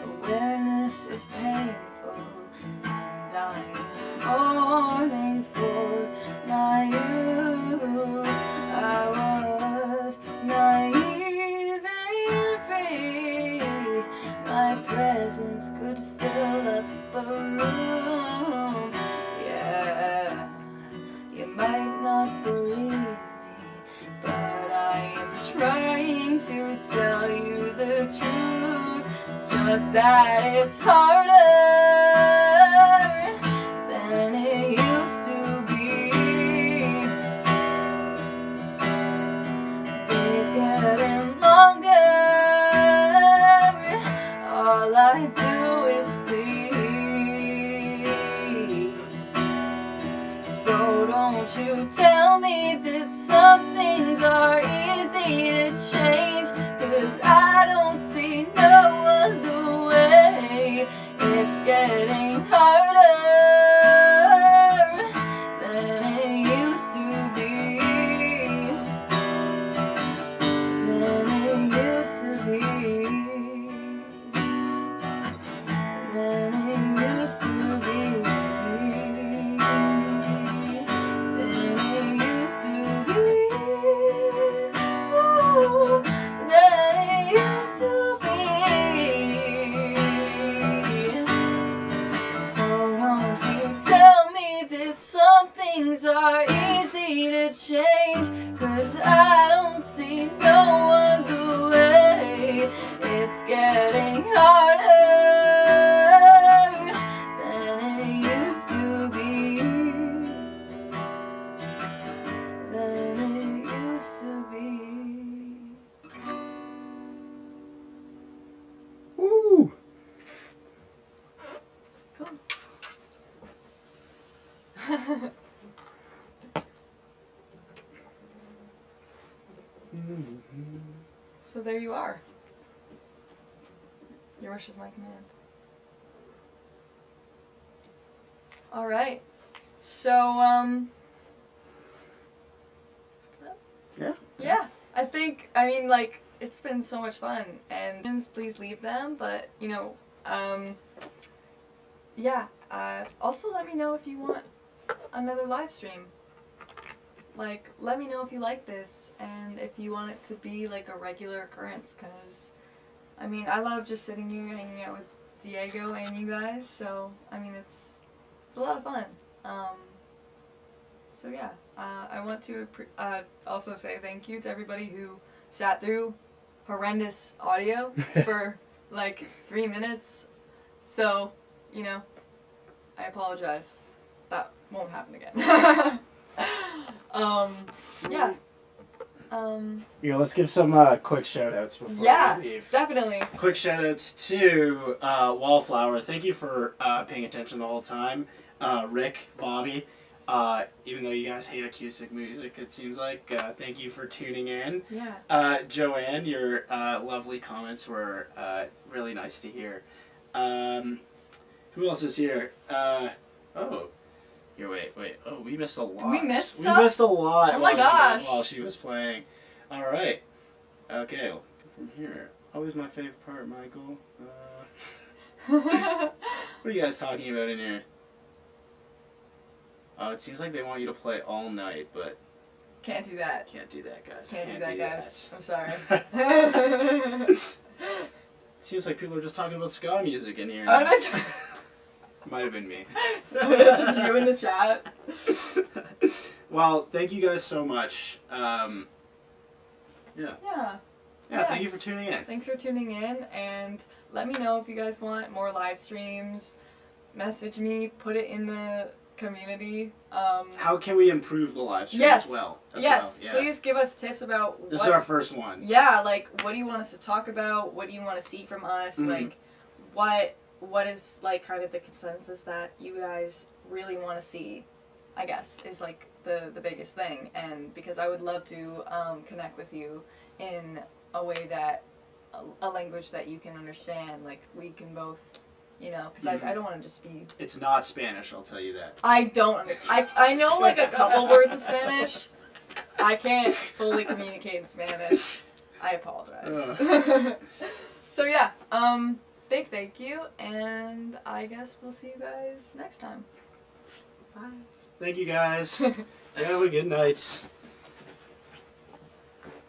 Awareness is painful, and I am mourning for my youth. I was naive and free. My presence could fill up a room. Yeah, you might not believe me, but I am trying to tell you the truth. It's just that it's harder than it used to be. Days getting longer. All I do is sleep. So don't you tell me that some things are easy to change, 'cause I don't see no other way. It's getting harder than it used to be. Than it used to be. change, 'cause I don't see no other way. It's getting harder than it used to be. Than it used to be. Woo! So there you are. Your wish is my command. All right. So yeah. I think, I mean, like, it's been so much fun, and please leave them, but yeah. Also, let me know if you want another live stream. Like, let me know if you like this, and if you want it to be, like, a regular occurrence, because, I mean, I love just sitting here hanging out with Diego and you guys, so, I mean, it's a lot of fun. So, yeah, I want to also say thank you to everybody who sat through horrendous audio for, like, 3 minutes, so, you know, I apologize. That won't happen again. Yeah. Yeah, let's give some quick shout outs before we leave. Definitely. Quick shout outs to Wallflower. Thank you for paying attention the whole time. Rick, Bobby, even though you guys hate acoustic music, it seems like, thank you for tuning in. Yeah. Joanne, your lovely comments were really nice to hear. Who else is here? Here, wait. Oh, we missed a lot. We missed a lot. Oh my gosh. While she was playing. All right. Okay, well, from here. Always my favorite part, Michael. What are you guys talking about in here? Oh, it seems like they want you to play all night, but... Can't do that. Can't do that, guys. Can't do that, guys. I'm sorry. Seems like people are just talking about ska music in here. Oh, that's... Might have been me. It's just you in the chat. Well, thank you guys so much. Yeah, thank you for tuning in. Thanks for tuning in, and let me know if you guys want more live streams. Message me, put it in the community. How can we improve the live stream as well? Please give us tips about This is our first one. Yeah, like, what do you want us to talk about? What do you want to see from us? Mm-hmm. Like, what is, like, kind of the consensus that you guys really want to see, I guess, is, like, the biggest thing. And because I would love to connect with you in a way that, a language that you can understand. Like, we can both, you know, because I don't want to just be... It's not Spanish, I'll tell you that. I don't... I know, like, a couple words of Spanish. I can't fully communicate in Spanish. I apologize. So, yeah, big thank you, and I guess we'll see you guys next time. Bye. Thank you, guys. Have a good night.